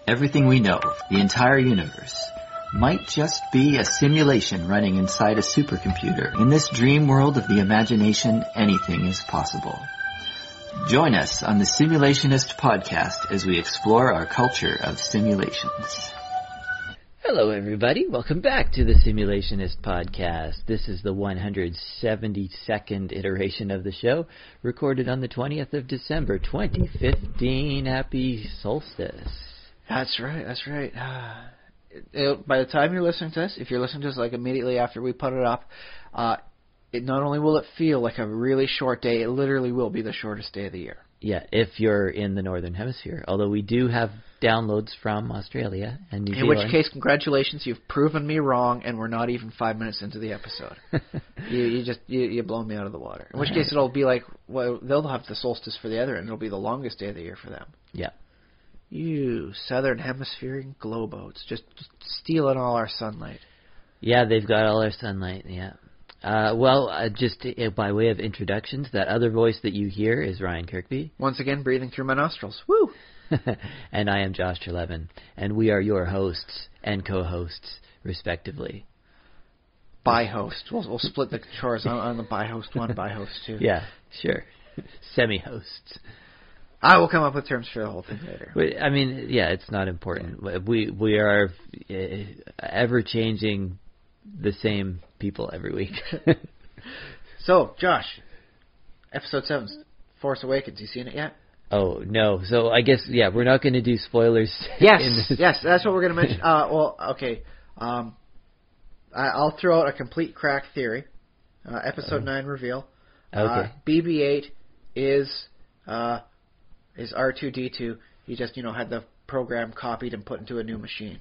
Everything we know, the entire universe, might just be a simulation running inside a supercomputer. In this dream world of the imagination, anything is possible. Join us on the Simulationist podcast as we explore our culture of simulations. Hello, everybody. Welcome back to the Simulationist podcast. This is the 172nd iteration of the show, recorded on the 20th of December, 2015. Happy solstice. That's right. By the time you're listening to this, if you're listening to this like immediately after we put it up, it not only will it feel like a really short day, it literally will be the shortest day of the year. Yeah, if you're in the Northern Hemisphere. Although we do have downloads from Australia and New Zealand. In which case, congratulations, you've proven me wrong, and we're not even 5 minutes into the episode. you blow me out of the water. In which case, it'll be like, well, they'll have the solstice for the other, and it'll be the longest day of the year for them. Yeah. You Southern Hemisphere glowboats, just stealing all our sunlight. Yeah, they've got all our sunlight, yeah. Just by way of introductions, that other voice that you hear is Ryan Kirkby. Once again, breathing through my nostrils. Woo! And I am Josh Trelevin, and we are your hosts and co-hosts, respectively. By-host. We'll split the chores on the by-host 1, by-host 2. Yeah, sure. Semi-hosts. I will come up with terms for the whole thing later. I mean, yeah, it's not important. We are ever-changing the same people every week. So, Josh, Episode 7, Force Awakens, you seen it yet? Oh, no. So, I guess, yeah, we're not going to do spoilers. Yes, that's what we're going to mention. Okay. I'll throw out a complete crack theory. Episode 9 reveal. Okay. BB-8 is R2-D2. He just, had the program copied and put into a new machine.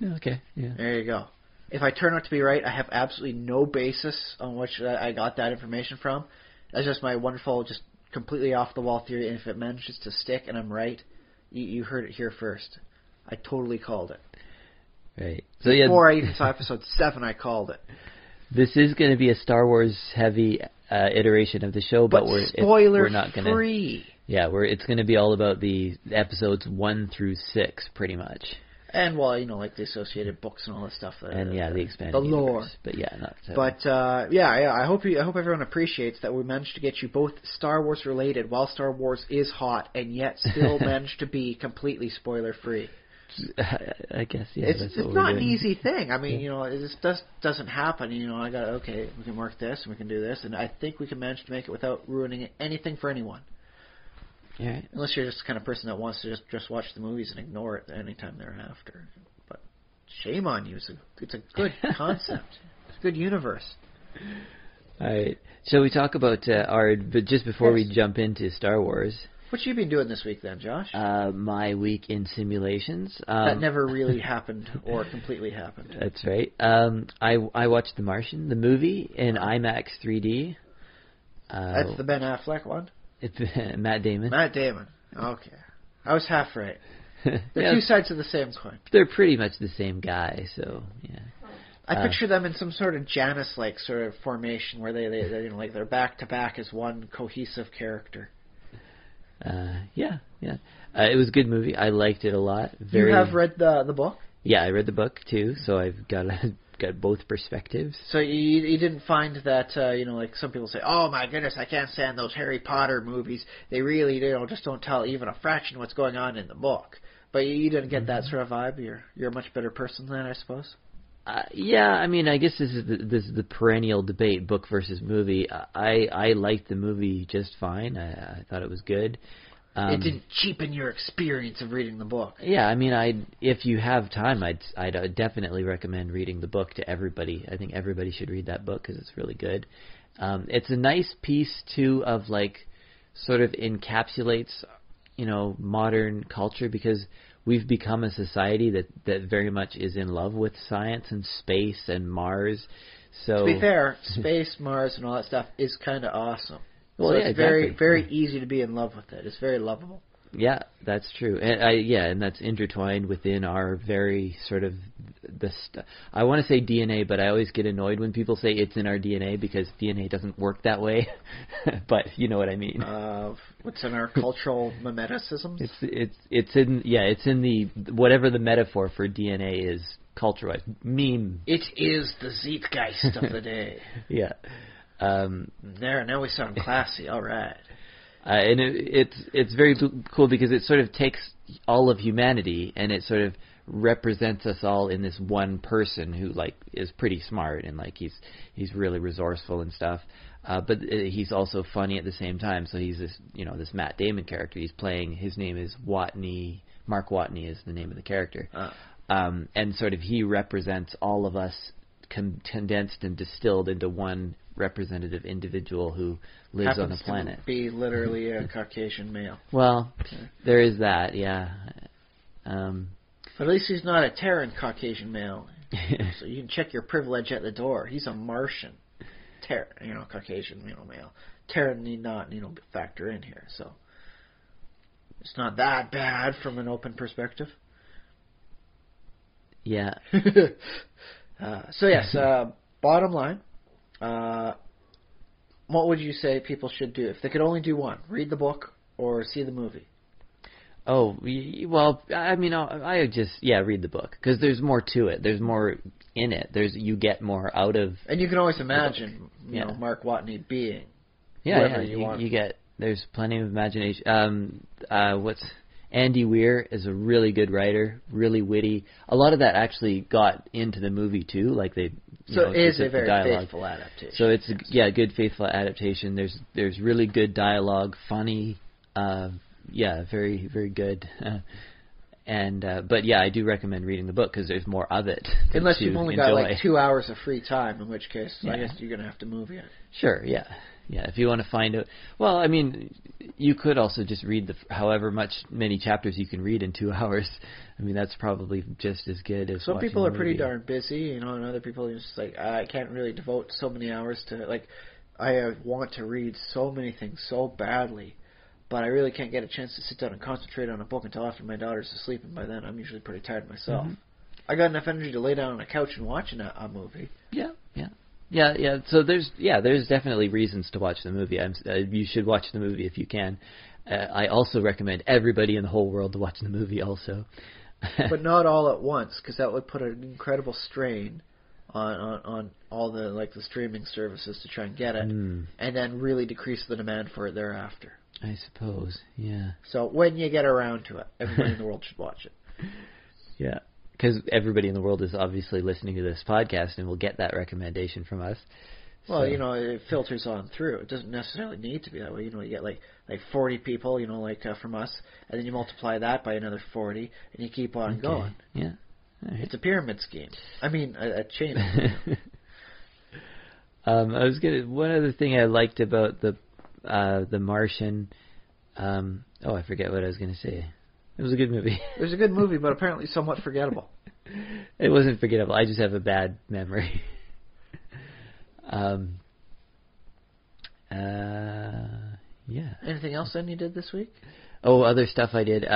Okay, yeah. There you go. If I turn out to be right, I have absolutely no basis on which I got that information from. That's just my wonderful, just completely off-the-wall theory, and if it manages to stick and I'm right, you heard it here first. I totally called it. Right. So before I even saw Episode 7, I called it. This is going to be a Star Wars-heavy iteration of the show, but we're not going to... spoiler-free. Yeah, it's going to be all about the episodes 1 through 6, pretty much. And, like the associated books and all that stuff. The expanded the lore. Universe. But, yeah, not so. But, I hope everyone appreciates that we managed to get you both Star Wars related while Star Wars is hot, and yet still managed to be completely spoiler-free. I guess, yeah. It's not an easy thing. I mean, this doesn't happen. We can work this and we can do this, and I think we can manage to make it without ruining anything for anyone. Yeah. Unless you're just the kind of person that wants to just watch the movies and ignore it anytime thereafter. But shame on you. It's a good concept. It's a good universe. All right. Shall we talk about but just before we jump into Star Wars. What you been doing this week then, Josh? My week in simulations. That never really happened or completely happened. That's right. I watched The Martian, the movie, in IMAX 3D. That's the Ben Affleck one? It's Matt Damon. Matt Damon. Okay. I was half right. They're two sides of the same coin. They're pretty much the same guy, so, yeah. I picture them in some sort of Janus-like sort of formation where they're back-to-back as one cohesive character. Yeah. It was a good movie. I liked it a lot. You have read the book? Yeah, I read the book, too, so I've got both perspectives. So you didn't find that, like some people say, oh my goodness, I can't stand those Harry Potter movies. They really, just don't tell even a fraction of what's going on in the book. But you didn't get that sort of vibe? You're a much better person than that, I suppose? Yeah, I mean, I guess this is the perennial debate, book versus movie. I liked the movie just fine. I thought it was good. It didn't cheapen your experience of reading the book. Yeah, I mean, if you have time, I'd definitely recommend reading the book to everybody. I think everybody should read that book because it's really good. It's a nice piece too of sort of encapsulates, modern culture because we've become a society that very much is in love with science and space and Mars. So to be fair, space, Mars, and all that stuff is kind of awesome. Well, so yeah, it's exactly. very easy to be in love with it. It's very lovable. Yeah, that's true. And and that's intertwined within our very sort of I want to say DNA, but I always get annoyed when people say it's in our DNA because DNA doesn't work that way. But you know what I mean. What's in our cultural mimeticisms? It's in the whatever the metaphor for DNA is culture-wise. Meme. It is the Zeitgeist of the day. Yeah. Now we sound classy. All right. And it's very cool because it sort of takes all of humanity and it sort of represents us all in this one person who like is pretty smart and like he's really resourceful and stuff, but he's also funny at the same time. So he's this Matt Damon character. He's playing. His name is Watney. Mark Watney is the name of the character, and sort of he represents all of us condensed and distilled into one representative individual who lives on the planet. To be literally a Caucasian male. Well, there is that, yeah. But at least he's not a Terran Caucasian male. So you can check your privilege at the door. He's a Martian. Caucasian male. Terran need not factor in here. So it's not that bad from an open perspective. Yeah. So yes, bottom line. What would you say people should do if they could only do one? Read the book or see the movie? Oh, well, I mean, I just read the book because there's more to it. There's more in it. You get more out of. And you can always imagine, Mark Watney being. Yeah, you want. There's plenty of imagination. Andy Weir is a really good writer, really witty. A lot of that actually got into the movie too, like they. It is a very faithful adaptation. So it's a good faithful adaptation. There's really good dialogue, funny, very very good. But I do recommend reading the book because there's more of it. Unless you've only got like 2 hours of free time, in which case I guess you're gonna have to move it. Sure, yeah. If you want to find out, well, I mean, you could also just read however many chapters you can read in 2 hours. I mean, that's probably just as good as. Some people are pretty darn busy, and other people are just like, I can't really devote so many hours to I want to read so many things so badly, but I really can't get a chance to sit down and concentrate on a book until after my daughter's asleep, and by then I'm usually pretty tired myself. Mm-hmm. I got enough energy to lay down on a couch and watch a movie. Yeah. So there's definitely reasons to watch the movie. You should watch the movie if you can. I also recommend everybody in the whole world to watch the movie also. But not all at once, because that would put an incredible strain on all the streaming services to try and get it, and then really decrease the demand for it thereafter. I suppose, yeah. So when you get around to it, everybody in the world should watch it. Yeah. Because everybody in the world is obviously listening to this podcast and will get that recommendation from us. Well, it filters on through. It doesn't necessarily need to be that way. You get like 40 people, from us, and then you multiply that by another 40, and you keep on going. Yeah. Right. It's a pyramid scheme. I mean, a chain. One other thing I liked about the Martian. I forget what I was going to say. It was a good movie. It was a good movie, but apparently somewhat forgettable. It wasn't forgettable. I just have a bad memory. Anything else then you did this week? Oh, other stuff I did.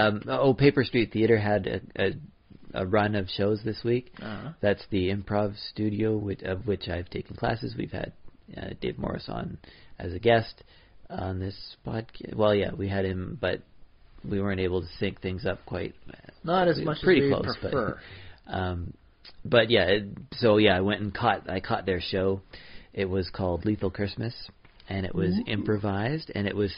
Paper Street Theater had a run of shows this week. Uh-huh. That's the improv studio, of which I've taken classes. We've had Dave Morris on as a guest on this podcast. Well, we had him, but we weren't able to sync things up quite. Not as much pretty as we close, prefer. I went and caught their show. It was called Lethal Christmas, and it was improvised, and it was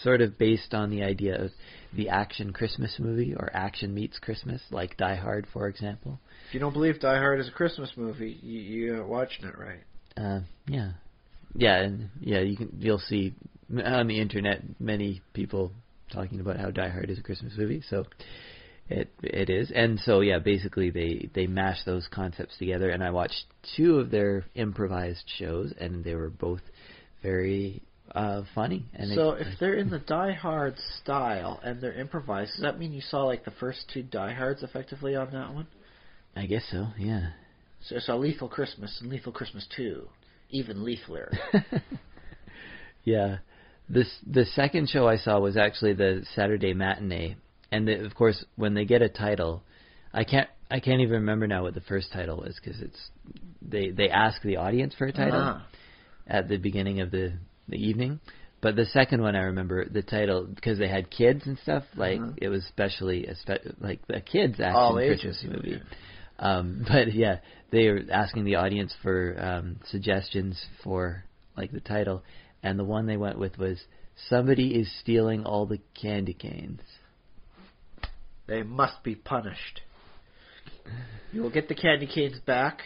sort of based on the idea of the action Christmas movie or action meets Christmas, like Die Hard, for example. If you don't believe Die Hard is a Christmas movie, you're watching it right. You'll see on the internet many people talking about how Die Hard is a Christmas movie, so it is. And so basically they mashed those concepts together, and I watched 2 of their improvised shows, and they were both very funny. And so if they're in the Die Hard style and they're improvised, does that mean you saw the first 2 Die Hards effectively on that one? I guess so, yeah. So I saw Lethal Christmas and Lethal Christmas 2, even lethaler. Yeah. The second show I saw was actually the Saturday matinee, and of course when they get a title, I can't even remember now what the first title was because they ask the audience for a title at the beginning of the evening. But the second one I remember the title because they had kids and stuff like it was especially like a kids action Christmas movie. But yeah, they were asking the audience for suggestions for like the title, and the one they went with was "Somebody is Stealing All the Candy Canes." They must be punished. You will get the candy canes back.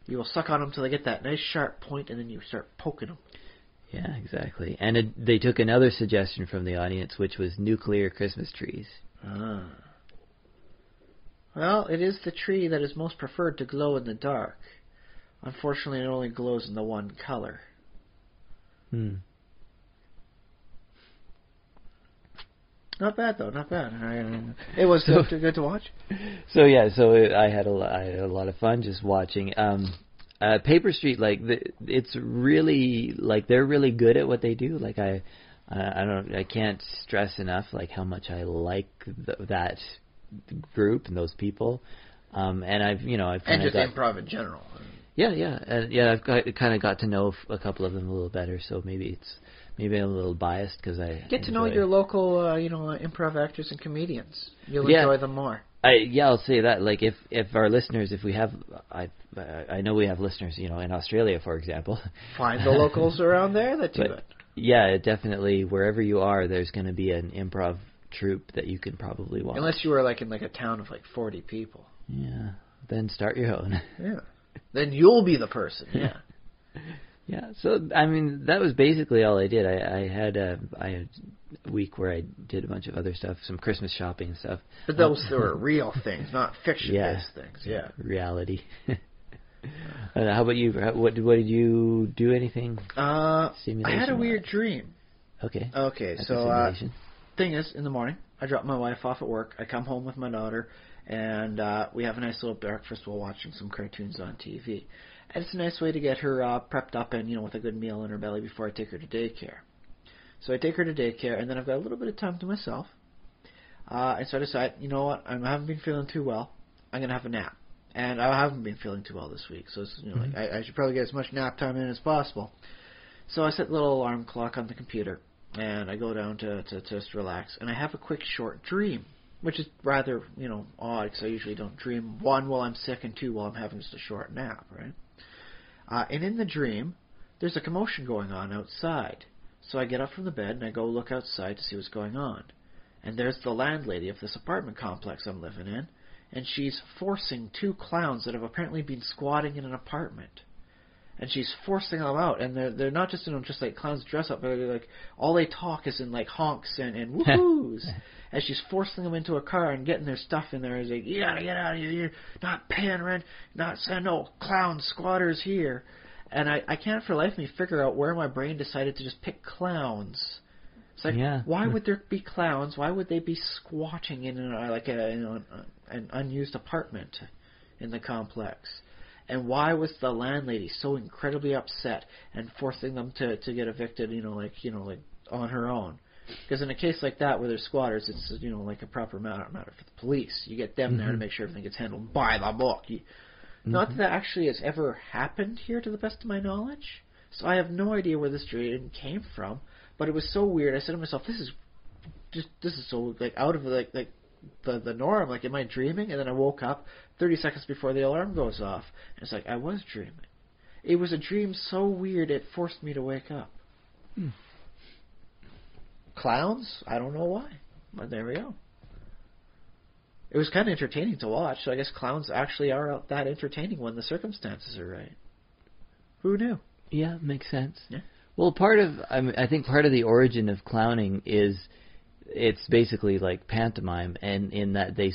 You will suck on them till they get that nice sharp point, and then you start poking them. Yeah, exactly. And they took another suggestion from the audience, which was nuclear Christmas trees. Well, it is the tree that is most preferred to glow in the dark. Unfortunately, it only glows in the one color. Not bad though, not bad. It was good to watch. So yeah, I had a lot of fun just watching. Paper Street, like it's really like they're really good at what they do. Like I can't stress enough like how much I like that group and those people. And I've and just improv in general. I've kind of got to know a couple of them a little better. So maybe I'm a little biased because I get to know your local improv actors and comedians. You'll enjoy them more. I'll say that. Like if our listeners, if we have, I know we have listeners, in Australia, for example. Find the locals around there that do it. Yeah, definitely. Wherever you are, there's going to be an improv troupe that you can probably watch. Unless you were like in like a town of like 40 people. Yeah. Then start your own. Yeah. Then you'll be the person. Yeah. Yeah, so I mean that was basically all I did. I had a week where I did a bunch of other stuff, some Christmas shopping and stuff. But those were real things, not fiction-based things. Yeah, reality. How about you? What did you do? Anything? I had a weird dream. Okay. That's so thing is, in the morning, I drop my wife off at work. I come home with my daughter, and we have a nice little breakfast while watching some cartoons on TV. And it's a nice way to get her prepped up and, with a good meal in her belly before I take her to daycare. So I take her to daycare, and then I've got a little bit of time to myself. And so I decide, you know what, I haven't been feeling too well. I'm going to have a nap. And I haven't been feeling too well this week, so it's, like I should probably get as much nap time in as possible. So I set a little alarm clock on the computer, and I go down to just relax. And I have a quick short dream, which is rather, odd, because I usually don't dream, one, while I'm sick, and two, while I'm having just a short nap, right? And in the dream, there's a commotion going on outside. So I get up from the bed and I go look outside to see what's going on. And there's the landlady of this apartment complex I'm living in, and she's forcing two clowns that have apparently been squatting in an apartment. And she's forcing them out, and they're not just just like clowns dress up, but they're like all they talk is in like honks and woohoos. As she's forcing them into a car and getting their stuff in there, is like, you gotta get out of here, you're not paying rent, not send no clown squatters here. And I can't for the life of me figure out where my brain decided to just pick clowns. It's like, why would there be clowns? Why would they be squatting in an unused apartment in the complex? And why was the landlady so incredibly upset and forcing them to get evicted, like on her own? Because in a case like that where there's squatters, it's like a proper matter for the police. You get them there to make sure everything gets handled by the book. Not that actually has ever happened here, to the best of my knowledge. So I have no idea where this dream came from, but it was so weird. I said to myself, "This is so like out of the norm. Like, am I dreaming?" And then I woke up 30 seconds before the alarm goes off, and it's like I was dreaming. It was a dream so weird it forced me to wake up. Clowns? I don't know why, but there we go. It was kind of entertaining to watch, so I guess clowns actually are that entertaining when the circumstances are right. Who knew? Yeah, makes sense. Yeah. Well, I think part of the origin of clowning is it's basically like pantomime, and in that they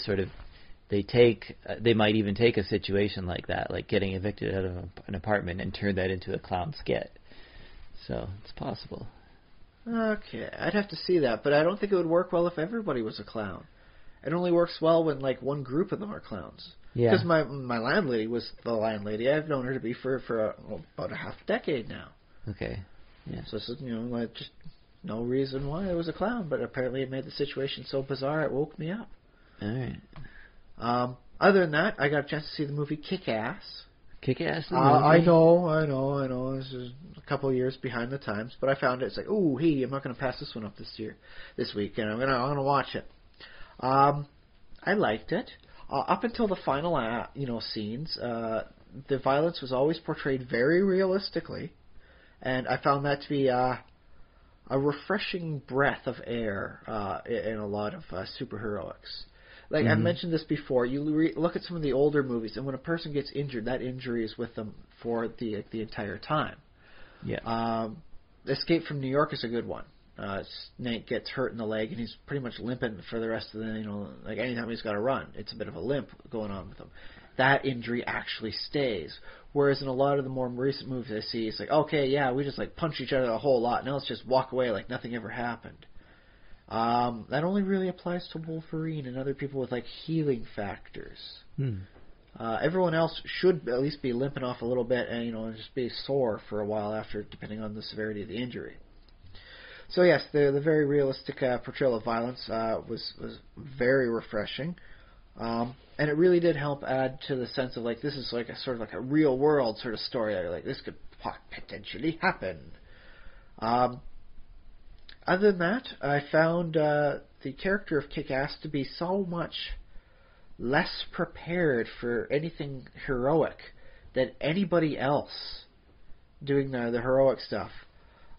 might even take a situation like that, like getting evicted out of an apartment, and turn that into a clown skit. So it's possible. Okay, I'd have to see that, but I don't think it would work well if everybody was a clown. It only works well when like one group of them are clowns. Yeah. Because my landlady was the landlady. I've known her to be for about a half decade now. Okay. Yeah. So it's, like just no reason why it was a clown, but apparently it made the situation so bizarre it woke me up. All right. Other than that, I got a chance to see the movie Kick-Ass. Kick-Ass? I know. This is a couple of years behind the times, but I found it. It's like, oh, hey, I'm not going to pass this one up this week, and I'm gonna watch it. I liked it up until the final, scenes. The violence was always portrayed very realistically, and I found that to be a refreshing breath of air in a lot of superheroics. Like I've mentioned this before, you look at some of the older movies, and when a person gets injured, that injury is with them for the entire time. Yeah. Escape from New York is a good one. Snake gets hurt in the leg, and he's pretty much limping for the rest of the, like anytime he's got to run, it's a bit of a limp going on with him. That injury actually stays. Whereas in a lot of the more recent movies I see, it's like, okay, yeah, we just like punch each other a whole lot, now let's just walk away like nothing ever happened. That only really applies to Wolverine and other people with like healing factors. Everyone else should at least be limping off a little bit and just be sore for a while after, depending on the severity of the injury. So yes, the very realistic portrayal of violence was very refreshing, and it really did help add to the sense of like this is like a sort of like a real world sort of story. Like this could potentially happen. Other than that, I found the character of Kick-Ass to be so much less prepared for anything heroic than anybody else doing the heroic stuff.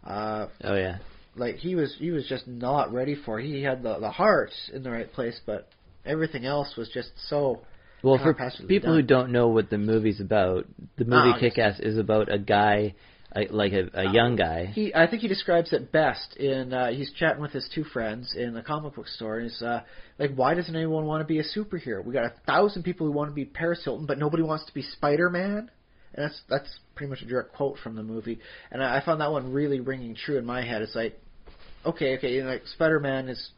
Oh yeah. Like he was just not ready for it. He had the heart in the right place, but everything else was just so. Well, for people who don't know what the movie's about, the movie Kick-Ass is about a guy, like a young guy. I think he describes it best in he's chatting with his two friends in the comic book store, and he's like, why doesn't anyone want to be a superhero? We got 1,000 people who want to be Paris Hilton, but nobody wants to be Spider-Man. And that's pretty much a direct quote from the movie. And I found that one really ringing true in my head. It's like, okay, like Spider-Man is,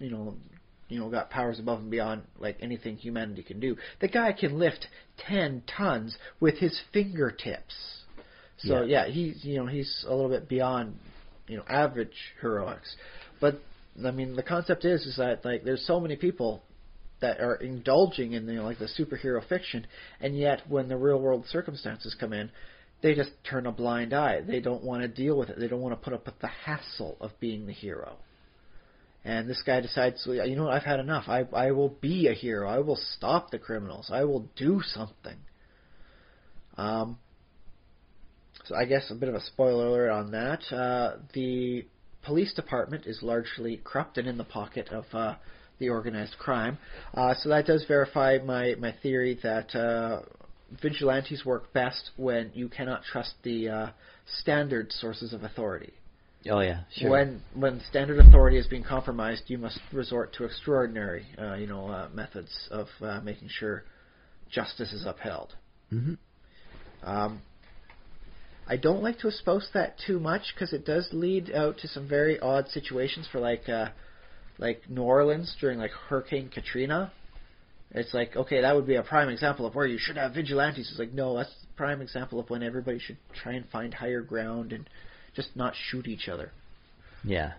got powers above and beyond like anything humanity can do. The guy can lift 10 tons with his fingertips. So yeah, he's a little bit beyond, average heroics. But I mean, the concept is that like there's so many people that are indulging in like the superhero fiction, and yet when the real world circumstances come in, they just turn a blind eye. They don't want to deal with it. They don't want to put up with the hassle of being the hero. And this guy decides, you know what, I've had enough. I will be a hero. I will stop the criminals. I will do something. So I guess a bit of a spoiler alert on that. The police department is largely corrupt and in the pocket of the organized crime. So that does verify my theory that vigilantes work best when you cannot trust the standard sources of authority. Oh yeah, sure. When standard authority is being compromised, you must resort to extraordinary, methods of making sure justice is upheld. Mm-hmm. I don't like to espouse that too much because it does lead out to some very odd situations for like New Orleans during like Hurricane Katrina. It's like, okay, that would be a prime example of where you should have vigilantes. It's like, no, that's a prime example of when everybody should try and find higher ground and just not shoot each other. Yeah.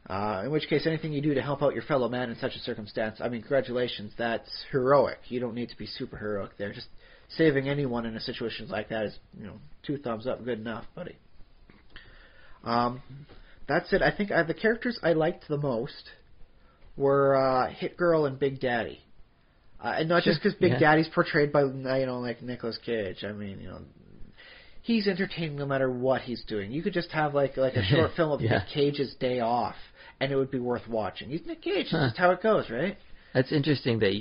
In which case, anything you do to help out your fellow man in such a circumstance, I mean, congratulations, that's heroic. You don't need to be super heroic there. Just saving anyone in a situation like that is, 2 thumbs up, good enough, buddy. That's it. I think the characters I liked the most were Hit Girl and Big Daddy. And not just because Big Daddy's portrayed by, like Nicolas Cage. I mean, he's entertaining no matter what he's doing. You could just have like a short film of Nick Cage's day off, and it would be worth watching. He's Nick Cage. That's just how it goes, right? That's interesting that,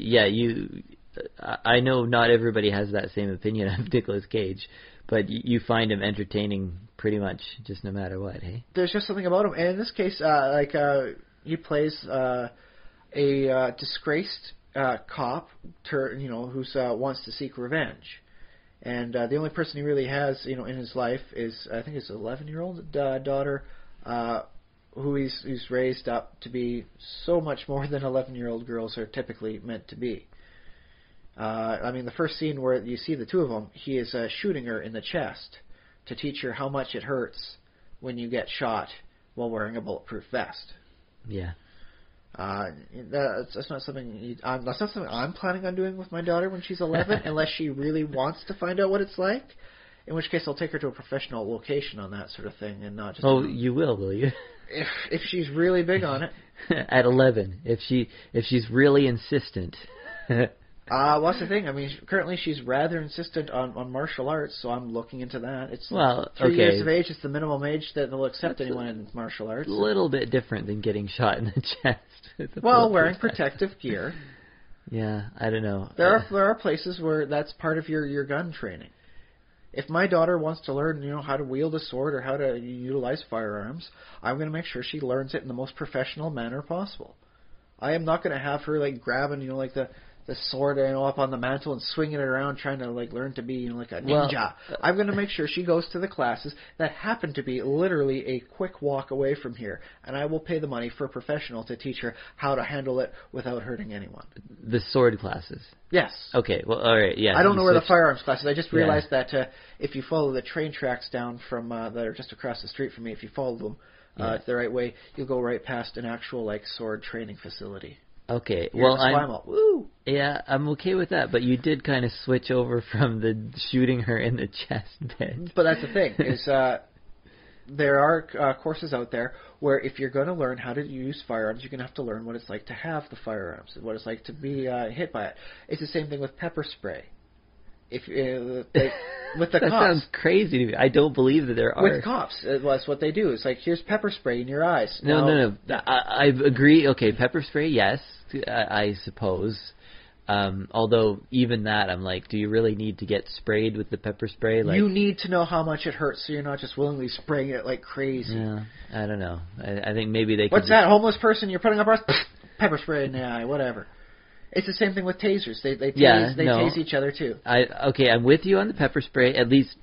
I know not everybody has that same opinion of Nicolas Cage, but you find him entertaining pretty much just no matter what, hey? There's just something about him. And in this case, he plays a disgraced cop, who wants to seek revenge. And the only person he really has, in his life is, I think his 11-year-old daughter, who he's raised up to be so much more than 11-year-old girls are typically meant to be. The first scene where you see the two of them, he is shooting her in the chest to teach her how much it hurts when you get shot while wearing a bulletproof vest. Yeah. That's not something I'm planning on doing with my daughter when she's 11, unless she really wants to find out what it's like. In which case, I'll take her to a professional location on that sort of thing, and not just. Oh, you will you? If she's really big on it. At 11, if she's really insistent. Well, that's the thing. I mean, currently she's rather insistent on martial arts, so I'm looking into that. It's 3 years of age. It's the minimum age that they'll accept anyone in martial arts. A little bit different than getting shot in the chest. Well, wearing protective gear. Yeah, I don't know. There are places where that's part of your gun training. If my daughter wants to learn, how to wield a sword or how to utilize firearms, I'm going to make sure she learns it in the most professional manner possible. I am not going to have her grabbing, the sword, up on the mantle and swinging it around, trying to learn to be like a ninja. I'm going to make sure she goes to the classes that happen to be literally a quick walk away from here, and I will pay the money for a professional to teach her how to handle it without hurting anyone. The sword classes. Yes. Okay. Well, all right. Yeah. I don't know where the firearms classes. I just realized that if you follow the train tracks down from that are just across the street from me, if you follow them the right way, you'll go right past an actual sword training facility. Okay, I'm okay with that, but you did kind of switch over from the shooting her in the chest bit. But that's the thing, is there are courses out there where if you're going to learn how to use firearms, you're going to have to learn what it's like to have the firearms, what it's like to be hit by it. It's the same thing with pepper spray. With the that cops. Sounds crazy to me. I don't believe that there are. With cops, that's what they do. It's here's pepper spray in your eyes. No. I agree. Okay, pepper spray, yes, I suppose. Although even that, I'm do you really need to get sprayed with the pepper spray? You need to know how much it hurts, so you're not just willingly spraying it like crazy. Yeah, I don't know. I think maybe they. What's that homeless person you're putting up our pepper spray in the eye? Whatever. It's the same thing with tasers. They tase each other too. I'm with you on the pepper spray, at least,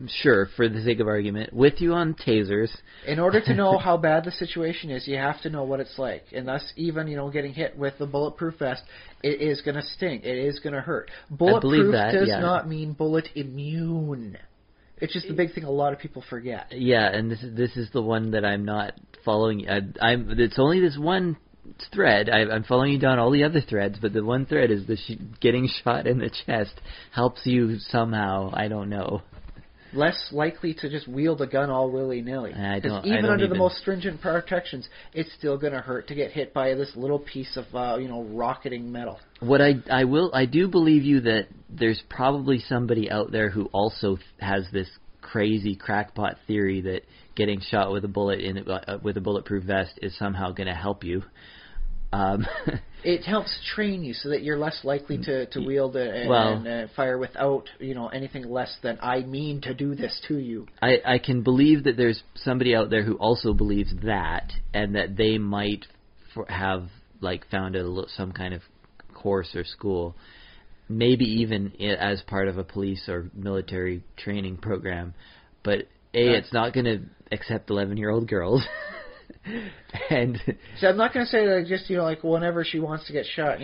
sure, for the sake of argument. With you on tasers. In order to know how bad the situation is, you have to know what it's like. And thus, even, getting hit with the bulletproof vest, it is going to sting. It is going to hurt. Bulletproof does not mean bullet immune. It's just the big thing a lot of people forget. Yeah, and this is the one that I'm not following. It's only this one thread. I'm following you down all the other threads, but the one thread is getting shot in the chest helps you somehow. I don't know. Less likely to just wield a gun all willy-nilly. Because even under the most stringent protections, it's still going to hurt to get hit by this little piece of rocketing metal. What I do believe you that there's probably somebody out there who also has this crazy crackpot theory that getting shot with a bullet with a bulletproof vest is somehow going to help you. It helps train you so that you're less likely to wield and fire without anything less than I mean to do this to you. I can believe that there's somebody out there who also believes that, and that they might have found some kind of course or school, maybe even as part of a police or military training program. But it's not going to accept 11-year-old girls. And so I'm not going to say that just whenever she wants to get shot,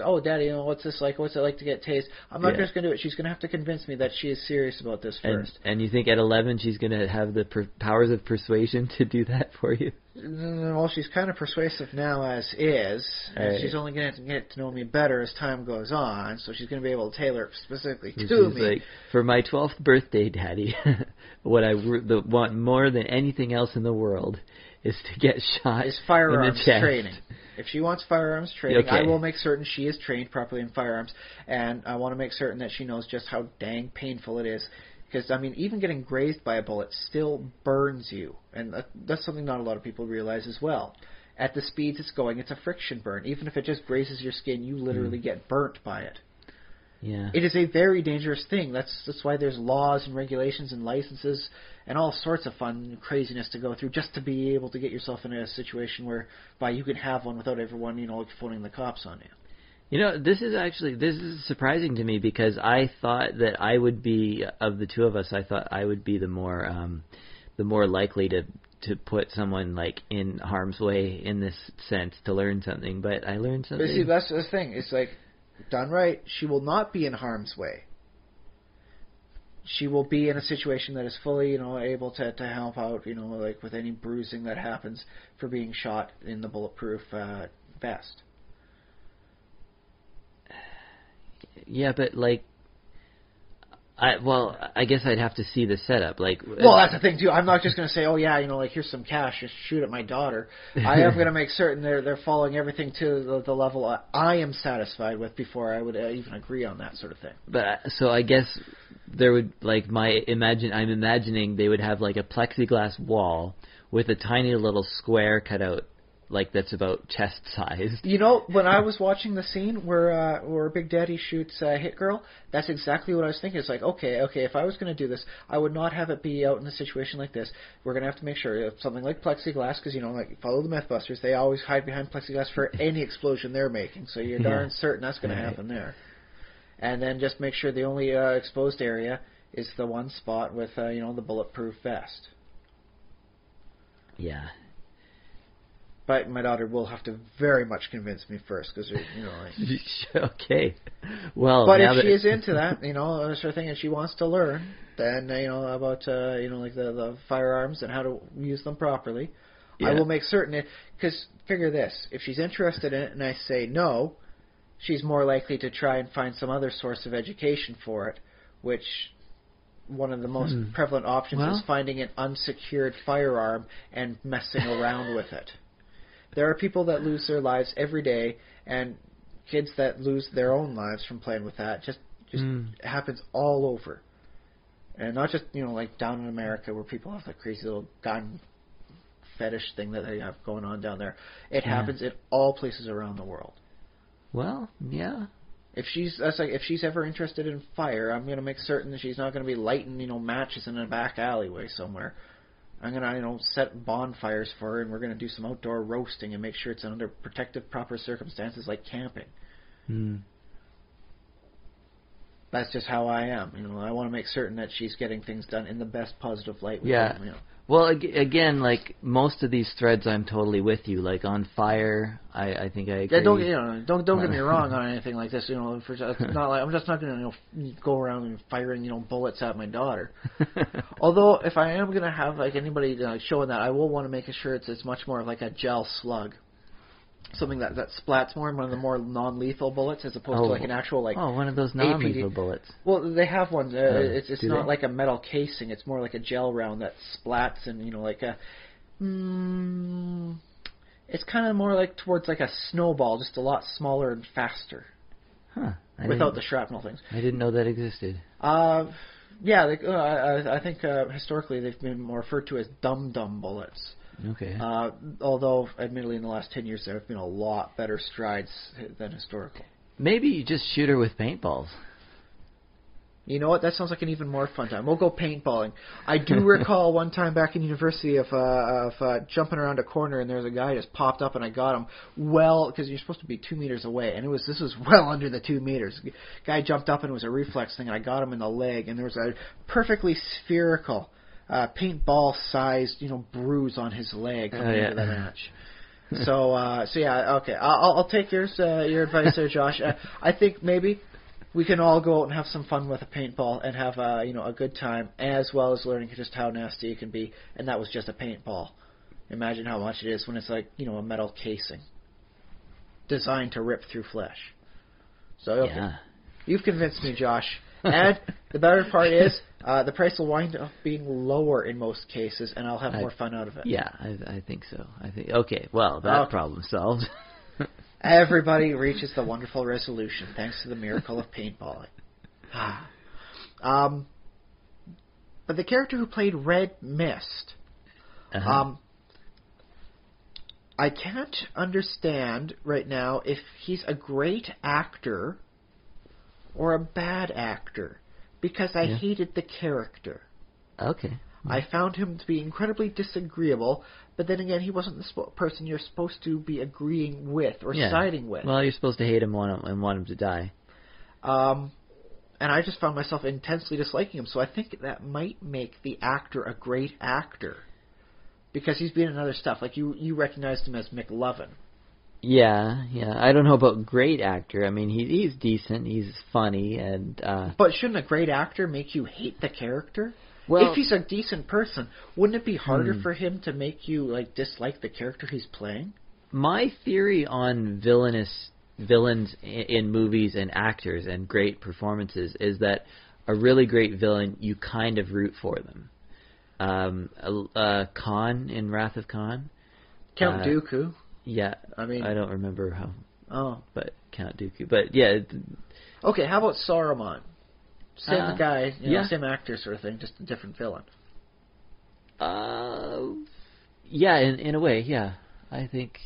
oh, Daddy, what's this like? What's it like to get tased? I'm not just going to do it. She's going to have to convince me that she is serious about this first. And you think at 11 she's going to have the powers of persuasion to do that for you? Well, she's kind of persuasive now as is. Right. She's only going to get to know me better as time goes on, so she's going to be able to tailor it specifically to she's me. For my 12th birthday, Daddy, what I want more than anything else in the world is to get shot is firearms in the chest. training. If she wants firearms training, I will make certain she is trained properly in firearms, and I want to make certain that she knows just how dang painful it is. Because, even getting grazed by a bullet still burns you, and that's something not a lot of people realize as well. At the speeds it's going, it's a friction burn. Even if it just grazes your skin, you literally get burnt by it. Yeah. It is a very dangerous thing. That's why there's laws and regulations and licenses and all sorts of fun craziness to go through just to be able to get yourself in a situation whereby you can have one without everyone, phoning the cops on you. This is surprising to me because I thought that I would be, of the two of us, I thought I would be the more likely to put someone in harm's way in this sense to learn something, but I learned something. But see, that's the thing. It's done right, she will not be in harm's way. she will be in a situation that is fully, able to help out, like with any bruising that happens for being shot in the bulletproof vest. Yeah, but like, I guess I'd have to see the setup. Like, well, that's the thing too. I'm not just going to say, oh yeah, like here's some cash, just shoot at my daughter. I am going to make certain they're following everything to the level I am satisfied with before I would even agree on that sort of thing. But so I guess there would like I'm imagining they would have like a plexiglass wall with a tiny little square cut out. Like that's about chest sized. When I was watching the scene where Big Daddy shoots Hit Girl, that's exactly what I was thinking. It's like, okay, if I was going to do this, I would not have it be out in a situation like this. We're going to have to make sure something like plexiglass, because like follow the Mythbusters, they always hide behind plexiglass for any explosion they're making. So you're darn certain that's going to happen there. And then just make sure the only exposed area is the one spot with the bulletproof vest. Yeah. But my daughter will have to very much convince me first, because okay. Well, but if she is into that, sort of thing, and she wants to learn, then about like the firearms and how to use them properly, I will make certain. Because figure this: if she's interested in it, and I say no, she's more likely to try and find some other source of education for it, which. One of the most prevalent options is finding an unsecured firearm and messing around with it. There are people that lose their lives every day, and kids that lose their own lives from playing with that. Just happens all over, and not just like down in America where people have the crazy little gun fetish thing that they have going on down there. It happens in all places around the world. Well, yeah. If she's ever interested in fire, I'm going to make certain that she's not going to be lighting matches in a back alleyway somewhere. I'm going to set bonfires for her, and we're going to do some outdoor roasting and make sure it's under protective, proper circumstances like camping. That's just how I am. I want to make certain that she's getting things done in the best positive light. Well, again, like most of these threads, I'm totally with you. Like on fire, I think I agree. Yeah, don't get me wrong on anything like this. It's not like I'm just not going to go around and firing bullets at my daughter. Although if I am going to have like anybody showing that, I will want to make sure it's much more of like a gel slug. Something that splats more, one of the more non-lethal bullets, as opposed to like an actual one of those non-lethal APD. bullets. Well, they have one. It's not like a metal casing. It's more like a gel round that splats and like a. It's kind of more like towards like a snowball, just a lot smaller and faster. Huh. Without the shrapnel things. I didn't know that existed. Yeah, I think historically they've been more referred to as dum-dum bullets. Okay. Although, admittedly, in the last 10 years, there have been a lot better strides than historical. Maybe you just shoot her with paintballs. You know what? That sounds like an even more fun time. We'll go paintballing. I do recall one time back in university of jumping around a corner, and there was a guy just popped up, and I got him because you're supposed to be 2 meters away, and this was well under the 2 meters. Guy jumped up, and it was a reflex thing, and I got him in the leg, and there was a perfectly spherical paintball-sized, bruise on his leg coming into the match. So yeah, okay. I'll take your advice there, Josh. I think maybe we can all go out and have some fun with a paintball and have a good time, as well as learning just how nasty it can be. And that was just a paintball. Imagine how much it is when it's like a metal casing designed to rip through flesh. So okay. You've convinced me, Josh. And the better part is, the price will wind up being lower in most cases, and I'll have more fun out of it. Yeah, I think so. Okay, well, that problem solved. Everybody reaches the wonderful resolution thanks to the miracle of paintballing. But the character who played Red Mist, I can't understand right now if he's a great actor or a bad actor, because I hated the character. Okay. I found him to be incredibly disagreeable, but then again, he wasn't the person you're supposed to be agreeing with or siding with. Well, you're supposed to hate him and want him to die. And I just found myself intensely disliking him, so I think that might make the actor a great actor. Because he's been in other stuff. Like, you recognized him as McLovin Yeah. I don't know about great actor. I mean, he's decent. He's funny, and But shouldn't a great actor make you hate the character? well, If he's a decent person, wouldn't it be harder for him to make you like dislike the character he's playing? my theory on villains in movies and actors and great performances is that a really great villain, you kind of root for them. Khan in Wrath of Khan. Count Dooku. Yeah, I mean, I don't remember how. Oh, But Count Dooku. But yeah. Okay, how about Saruman? Same guy, yeah. Same actor sort of thing, just a different villain. Yeah, in a way, yeah. I think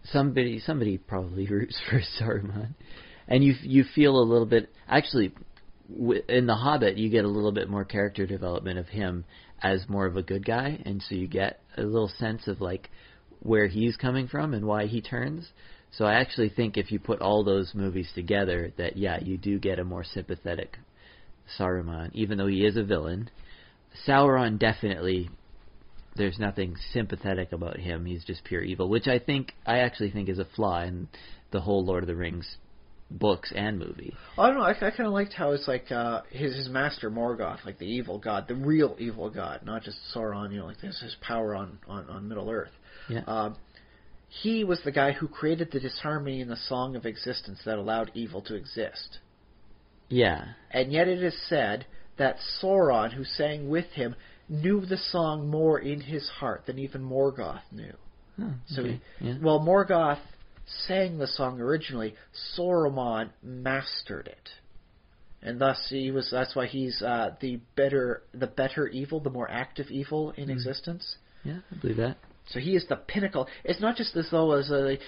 somebody probably roots for Saruman, and you feel a little bit. Actually, in The Hobbit, you get a little bit more character development of him as more of a good guy, and so you get a little sense of like where he's coming from and why he turns. So I actually think if you put all those movies together, that yeah, you do get a more sympathetic Saruman, even though he is a villain. Sauron definitely, there's nothing sympathetic about him. He's just pure evil, which I actually think is a flaw in the whole Lord of the Rings books and movie. I don't know. I kind of liked how it's like his master Morgoth, like the evil god, the real evil god, not just Sauron. Like this his power on Middle Earth. Yeah. He was the guy who created the disharmony in the Song of Existence that allowed evil to exist. Yeah. And yet it is said that Sauron, who sang with him, knew the song more in his heart than even Morgoth knew. Oh, okay. So while Morgoth sang the song originally, Saruman mastered it. And thus that's why he's the better evil, the more active evil in existence. Yeah, I believe that. So he is the pinnacle. It's not just as though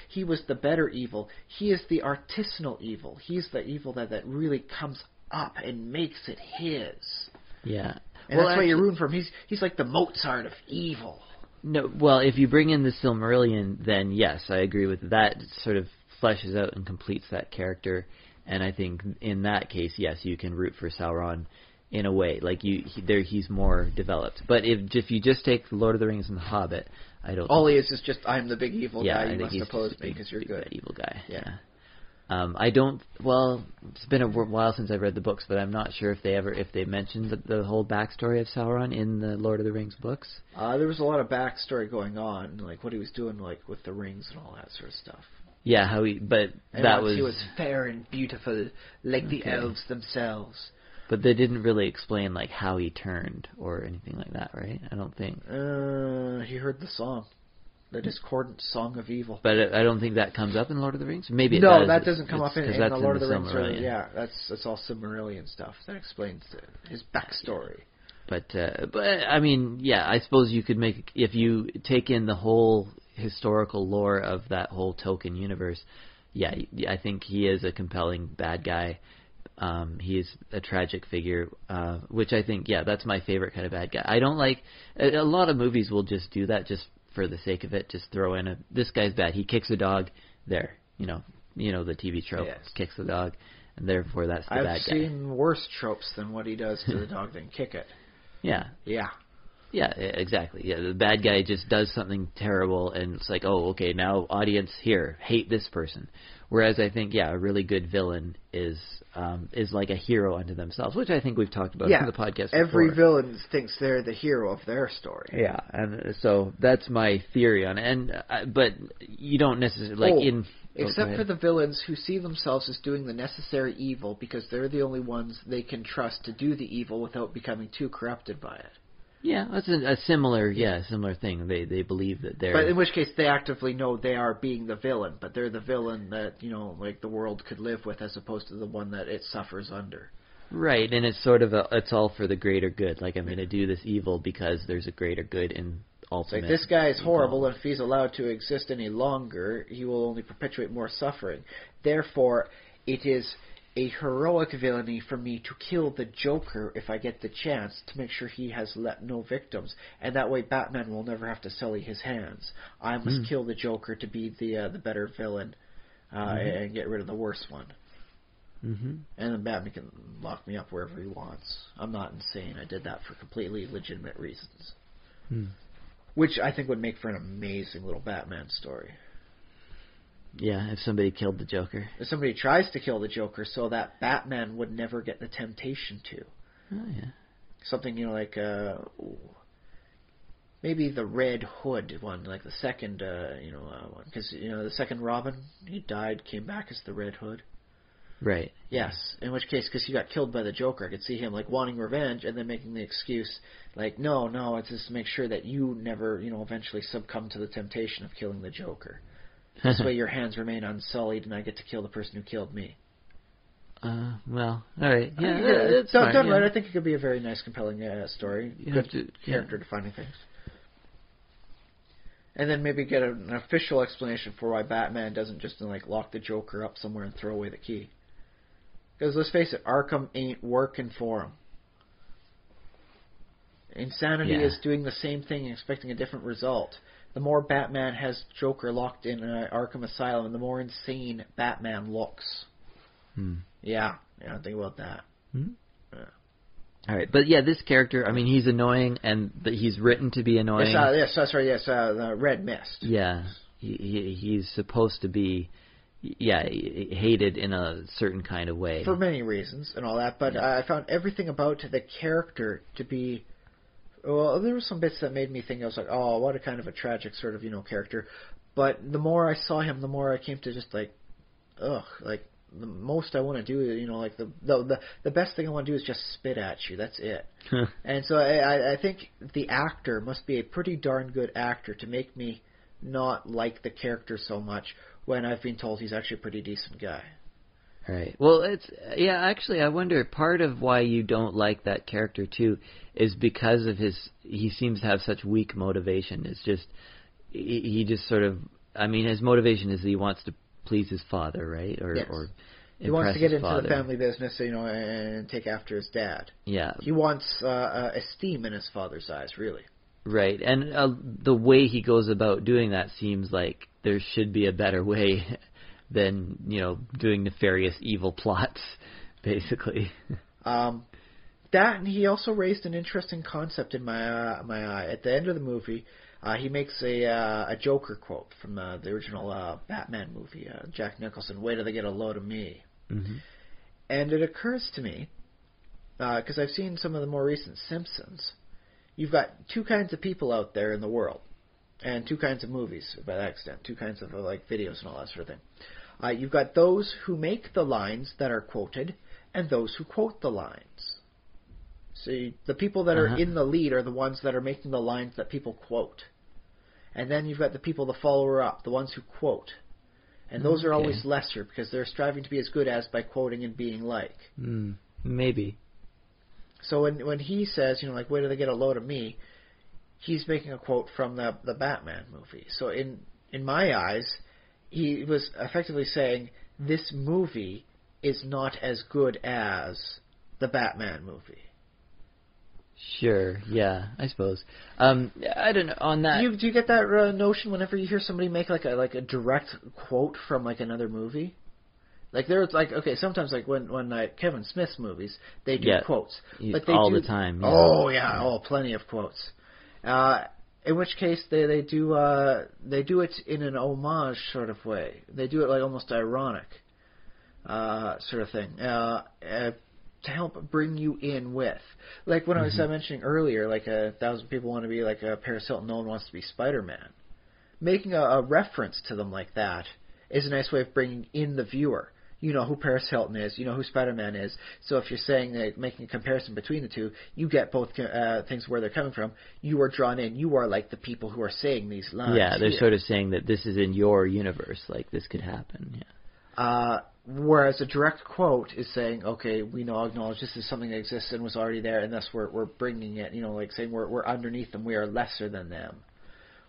he was the better evil. He is the artisanal evil. He's the evil that really comes up and makes it his. Yeah. And that's why you're rooting for him. He's like the Mozart of evil. No, well, if you bring in the Silmarillion, then yes, I agree with that. It sort of fleshes out and completes that character, and I think in that case, yes, you can root for Sauron in a way. Like he's more developed. But if you just take the Lord of the Rings and the Hobbit, I don't. All he is just I'm the big evil guy. I You think must oppose me big, because you're big, good. bad evil guy. Yeah. I don't. Well, it's been a while since I've read the books, but I'm not sure if they mentioned the whole backstory of Sauron in the Lord of the Rings books. There was a lot of backstory going on, like what he was doing, like with the rings and all that sort of stuff. Yeah, he was fair and beautiful, like the elves themselves. But they didn't really explain like how he turned or anything like that, right? I don't think. He heard the song. The discordant song of evil. But I don't think that comes up in Lord of the Rings. Maybe it no, does. that doesn't come up in the Lord of the Rings. Silmarillion. That's all Silmarillion stuff. That explains his backstory. But I mean, yeah, I suppose you could make, if you take in the whole historical lore of that whole Tolkien universe. Yeah, I think he is a compelling bad guy. He is a tragic figure, which I think, yeah, that's my favorite kind of bad guy. I don't like a lot of movies will just do that just for the sake of it, just throw in this guy's bad. He kicks a dog. There, you know the TV trope, yes. Kicks the dog, and therefore that's the bad guy. I've seen worse tropes than what he does to the dog than kick it. Yeah. Yeah. Yeah, exactly. Yeah, the bad guy just does something terrible, and it's like, oh, okay, now audience here, hate this person. Whereas I think, yeah, a really good villain is like a hero unto themselves, which I think we've talked about in the podcast before. Every villain thinks they're the hero of their story. Yeah, and so that's my theory on it. But you don't necessarily except for the villains who see themselves as doing the necessary evil because they're the only ones they can trust to do the evil without becoming too corrupted by it. Yeah, that's a similar thing. They believe that they're... But in which case they actively know they are being the villain, but they're the villain that, like the world could live with as opposed to the one that it suffers under. Right, and it's sort of it's all for the greater good. Like, I'm going to do this evil because there's a greater good in ultimate... It's like, this guy is horrible, and if he's allowed to exist any longer, he will only perpetuate more suffering. Therefore, it is a heroic villainy for me to kill the Joker if I get the chance to make sure he has no victims, and that way Batman will never have to sully his hands. I must kill the Joker to be the better villain and get rid of the worse one. Mm-hmm. And then Batman can lock me up wherever he wants. I'm not insane. I did that for completely legitimate reasons. Which I think would make for an amazing little Batman story. Yeah, if somebody killed the Joker. If somebody tries to kill the Joker, so that Batman would never get the temptation to. Oh, yeah. Something, like, maybe the Red Hood one, like the second, one. Because, the second Robin, he died, came back as the Red Hood. Right. Yes, in which case, because he got killed by the Joker, I could see him, like, wanting revenge and then making the excuse, like, no, it's just to make sure that you never, eventually succumb to the temptation of killing the Joker. This way your hands remain unsullied and I get to kill the person who killed me. Well, all right. Yeah, it's done right. I think it could be a very nice, compelling story. Good character defining things. And then maybe get an official explanation for why Batman doesn't just lock the Joker up somewhere and throw away the key. Because let's face it, Arkham ain't working for him. Insanity is doing the same thing and expecting a different result. The more Batman has Joker locked in Arkham Asylum, the more insane Batman looks. Yeah, think about that. Yeah. All right, but this character, I mean, he's annoying, and he's written to be annoying. Yes, that's right. Yes, the Red Mist. Yeah, he's supposed to be, hated in a certain kind of way for many reasons and all that. But I found everything about the character to be. Well, there were some bits that made me think, I was like, oh, what a kind of a tragic sort of, character. But the more I saw him, the more I came to just the most I want to do, the best thing I want to do is just spit at you. That's it. And so I think the actor must be a pretty darn good actor to make me not like the character so much when I've been told he's actually a pretty decent guy. Right. Well, actually, I wonder, part of why you don't like that character, too, is because of he seems to have such weak motivation. It's just, he just sort of, I mean, his motivation is that he wants to please his father, right? Or he wants to get into father. The family business, and take after his dad. Yeah. He wants esteem in his father's eyes, really. Right. And the way he goes about doing that seems like there should be a better way than, doing nefarious evil plots, basically. That, and he also raised an interesting concept in my eye. At the end of the movie, he makes a Joker quote from the original Batman movie, Jack Nicholson, "Wait till they get a load of me." Mm-hmm. And it occurs to me, because I've seen some of the more recent Simpsons, you've got two kinds of people out there in the world, and two kinds of movies, by that extent, two kinds of videos and all that sort of thing. You've got those who make the lines that are quoted, and those who quote the lines. See, the people that are in the lead are the ones that are making the lines that people quote. And then you've got the people that follow her up, the ones who quote. And those are always lesser, because they're striving to be as good as by quoting and being like. Maybe. So when he says, wait till they get a load of me, he's making a quote from the Batman movie. So in my eyes, he was effectively saying, this movie is not as good as the Batman movie. Sure, yeah, I suppose. I don't know, on that... Do you get that notion whenever you hear somebody make like a direct quote from another movie? There's sometimes when Kevin Smith's movies, they do quotes. But they all the time. Yeah. Oh, yeah, plenty of quotes. In which case they do it in an homage sort of way. They do it almost ironic sort of thing. To help bring you in with. When I was mentioning earlier, 1,000 people want to be Paris Hilton, no one wants to be Spider-Man. Making a reference to them like that is a nice way of bringing in the viewer. You know who Paris Hilton is, you know who Spider-Man is, so if you're saying making a comparison between the two, you get both things where they're coming from. You are drawn in. You are like the people who are saying these lines. Yeah, they're sort of saying that this is in your universe, this could happen, yeah. Whereas a direct quote is saying, okay, we acknowledge this is something that exists and was already there, and thus we're bringing it, saying we're underneath them, we are lesser than them.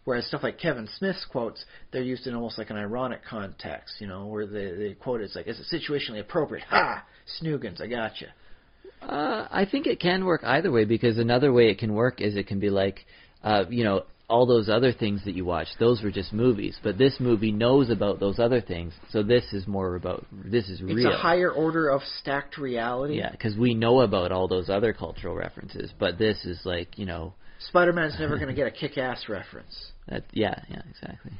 Whereas stuff like Kevin Smith's quotes, they're used in almost an ironic context, where the quote is is it situationally appropriate? Ha! Snoogans, I gotcha. I think it can work either way, because another way it can work is it can be all those other things that you watch, those were just movies. But this movie knows about those other things, so this is real. It's a higher order of stacked reality. Yeah, because we know about all those other cultural references, but this is Spider-Man's never going to get a Kick-Ass reference. Yeah, exactly.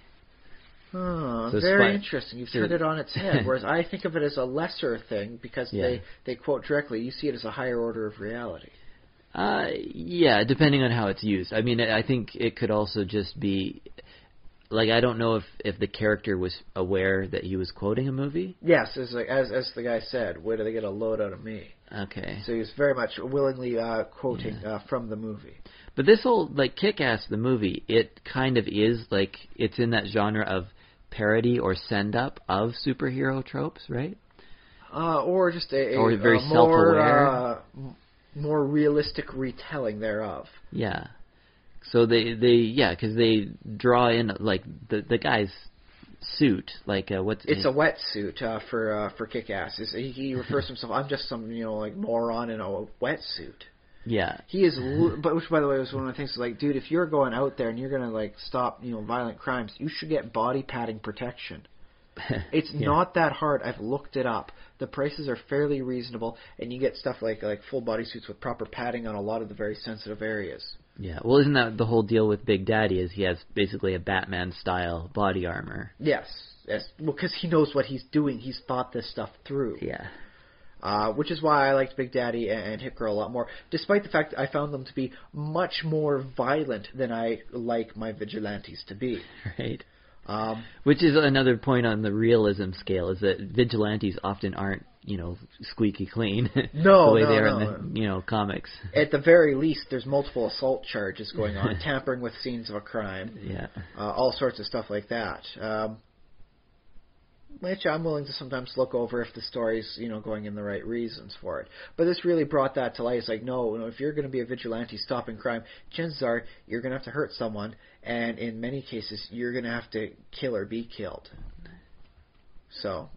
Oh, So very interesting. You've turned it on its head, whereas I think of it as a lesser thing because they quote directly. You see it as a higher order of reality. Yeah, depending on how it's used. I mean, I think it could also just be, like, I don't know if the character was aware that he was quoting a movie. Yes, as the guy said, where do they get a load out of me? Okay. So he was very much willingly quoting from the movie. But this whole, like, Kick-Ass, the movie, it kind of is, like, it's in that genre of parody or send-up of superhero tropes, right? Or just or very self-aware. More realistic retelling thereof. Yeah. So because they draw in, like, the guy's suit, like, It's a wetsuit for Kick-Ass. He refers to himself, I'm just some, like, moron in a wetsuit. Yeah. He is, but which, by the way, was one of the things, like, dude, if you're going out there and you're going to, like, stop, violent crimes, you should get body padding protection. It's not that hard. I've looked it up. The prices are fairly reasonable, and you get stuff like full body suits with proper padding on a lot of the very sensitive areas. Yeah. Well, isn't that the whole deal with Big Daddy? Is he has basically a Batman-style body armor? Yes. Well, because he knows what he's doing. He's thought this stuff through. Yeah. Which is why I liked Big Daddy and Hit Girl a lot more, despite the fact that I found them to be much more violent than I like my vigilantes to be. Right. Which is another point on the realism scale, is that vigilantes often aren't, squeaky clean. No, the way no, they are no. in the, comics. At the very least, there's multiple assault charges going on, tampering with scenes of a crime. Yeah. All sorts of stuff like that. Which I'm willing to sometimes look over if the story's, going in the right reasons for it. But this really brought that to light. It's like, no, if you're going to be a vigilante stopping crime, chances are you're going to have to hurt someone, and in many cases, you're going to have to kill or be killed. So,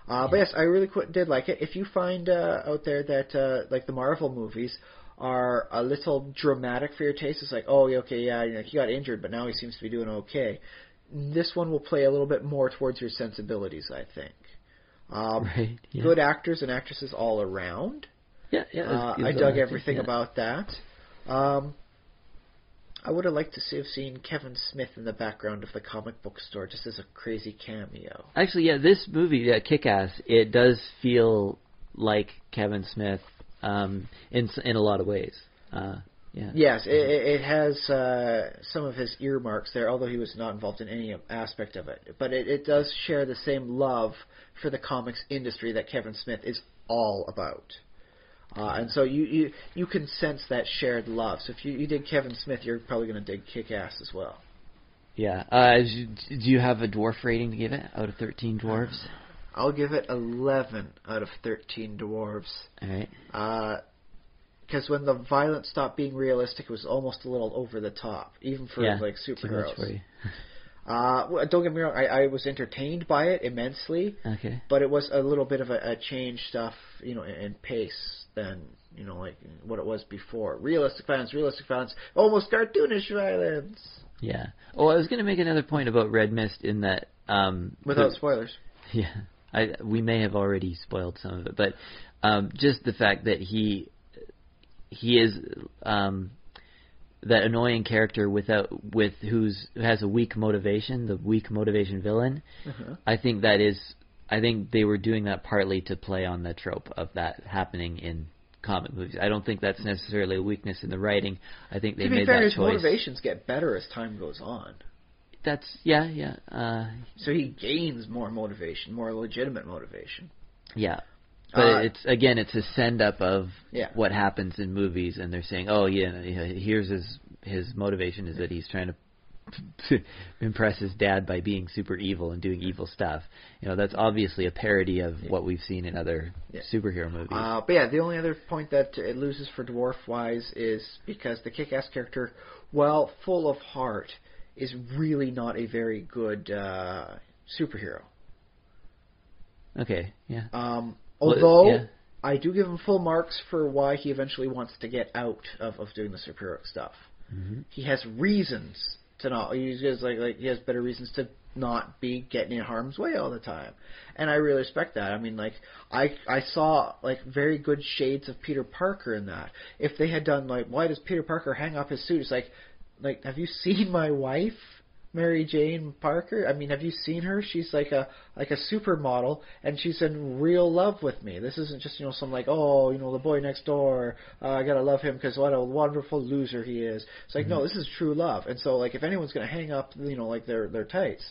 But yes, I really did like it. If you find out there that, like the Marvel movies, are a little dramatic for your taste, it's like, oh, okay, yeah, he got injured, but now he seems to be doing okay. This one will play a little bit more towards your sensibilities, I think. Right. Yeah. Good actors and actresses all around. Yeah. I dug everything about that. I would have liked to have seen Kevin Smith in the background of the comic book store, just as a crazy cameo. Actually, yeah, this movie, Kick-Ass, it does feel like Kevin Smith in a lot of ways. Yeah. Yes, it has some of his earmarks there, although he was not involved in any aspect of it. But it does share the same love for the comics industry that Kevin Smith is all about. And so you can sense that shared love. So if you dig Kevin Smith, you're probably going to dig Kick-Ass as well. Yeah. Do you have a dwarf rating to give it out of 13 dwarves? I'll give it 11 out of 13 dwarves. All right. Because when the violence stopped being realistic, it was almost a little over the top, even for like superheroes. Too much for you. Don't get me wrong, I was entertained by it immensely. Okay. But it was a little bit of a change stuff, in pace than like what it was before. Realistic violence, almost cartoonish violence. Yeah. Oh, I was going to make another point about Red Mist in that. Without spoilers. Yeah. We may have already spoiled some of it, but just the fact that he is that annoying character who has a weak motivation, the weak motivation villain. Uh-huh. I think they were doing that partly to play on the trope of that happening in comic movies. I don't think that's necessarily a weakness in the writing. I think they made that choice. His motivations get better as time goes on. That's so he gains more motivation, more legitimate motivation. Yeah. But it's a send up of what happens in movies, and they're saying, oh yeah, here's his motivation is that he's trying to impress his dad by being super evil and doing evil stuff. That's obviously a parody of what we've seen in other superhero movies. But yeah, the only other point that it loses for dwarf wise is because the Kick-Ass character, while full of heart, is really not a very good superhero. Okay. Yeah. Although, I do give him full marks for why he eventually wants to get out of doing the superhero stuff. Mm-hmm. He has reasons to not. He has better reasons to not be getting in harm's way all the time, and I really respect that. I mean, I saw very good shades of Peter Parker in that. If they had done why does Peter Parker hang up his suit? It's like, have you seen my wife? Mary Jane Parker. I mean, have you seen her? She's like a supermodel, and she's in real love with me. This isn't just some like, oh, the boy next door. I gotta love him because what a wonderful loser he is. It's like, no, this is true love. And so like if anyone's gonna hang up, like their tights,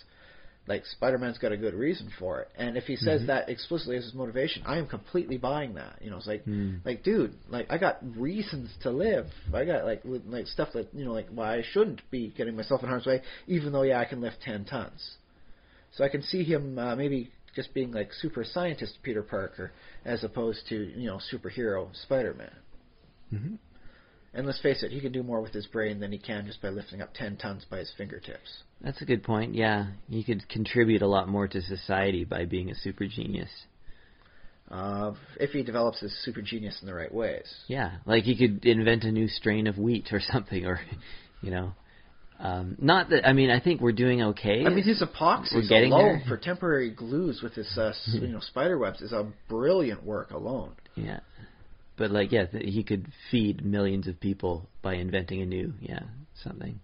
like Spider-Man's got a good reason for it. And if he says that explicitly as his motivation, I am completely buying that. It's like dude, like I got reasons to live. I got like stuff that like why I shouldn't be getting myself in harm's way, even though I can lift 10 tons. So I can see him maybe just being like super scientist Peter Parker as opposed to superhero Spider-Man. Mm-hmm. And let's face it, he can do more with his brain than he can just by lifting up 10 tons by his fingertips. That's a good point, yeah. He could contribute a lot more to society by being a super genius. If he develops his super genius in the right ways. Yeah, like he could invent a new strain of wheat or something, or, not that, I mean, I think we're doing okay. I mean, his epoxies alone for temporary glues with his, spider webs is a brilliant work alone. Yeah. But, like, yeah, he could feed millions of people by inventing a new, something.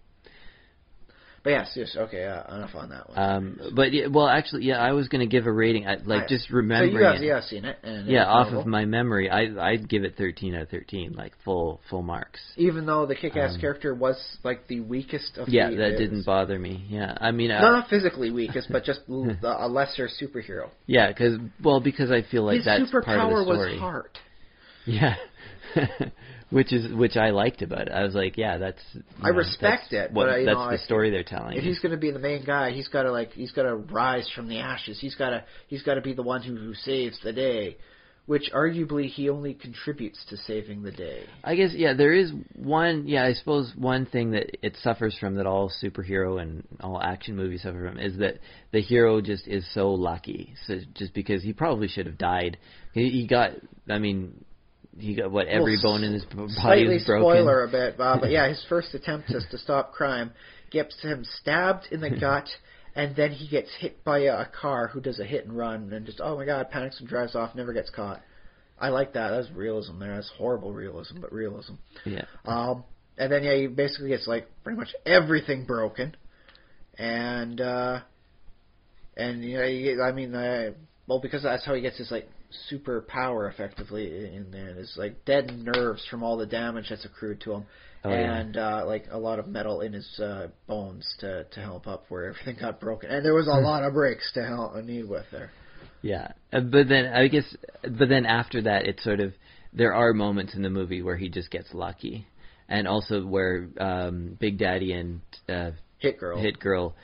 But yes, okay, enough on that one. But, actually, I was going to give a rating, just remembering so you have seen it. And off of my memory, I'd give it 13 out of 13, like, full marks. Even though the kick-ass character was, like, the weakest of that didn't bother me, I mean... not physically weakest, but just a lesser superhero. Yeah, because I feel like that's part of the story. His superpower was heart. Yeah, which I liked about it. I was like, that's. I respect it, but that's the story they're telling. If he's going to be the main guy, he's got to rise from the ashes. He's got to be the one who saves the day, which arguably he only contributes to saving the day. I guess there is one. I suppose one thing that it suffers from, that all superhero and all action movies suffer from, is that the hero just is so lucky. So just because he probably should have died, he got every bone in his body was broken. Slightly spoiler a bit, but his first attempt is to stop crime gets him stabbed in the gut, and then he gets hit by a car who does a hit and run, and just, oh my god, panics and drives off, never gets caught. I like that. That's realism there. That's horrible realism, but realism. Yeah. And then he basically gets like pretty much everything broken, and because that's how he gets his like super power effectively in there. There's like dead nerves from all the damage that's accrued to him, like a lot of metal in his bones to help up where everything got broken. And there was a lot of breaks to help need with there. Yeah, but then after that, it's sort of, there are moments in the movie where he just gets lucky, and also where Big Daddy and Hit Girl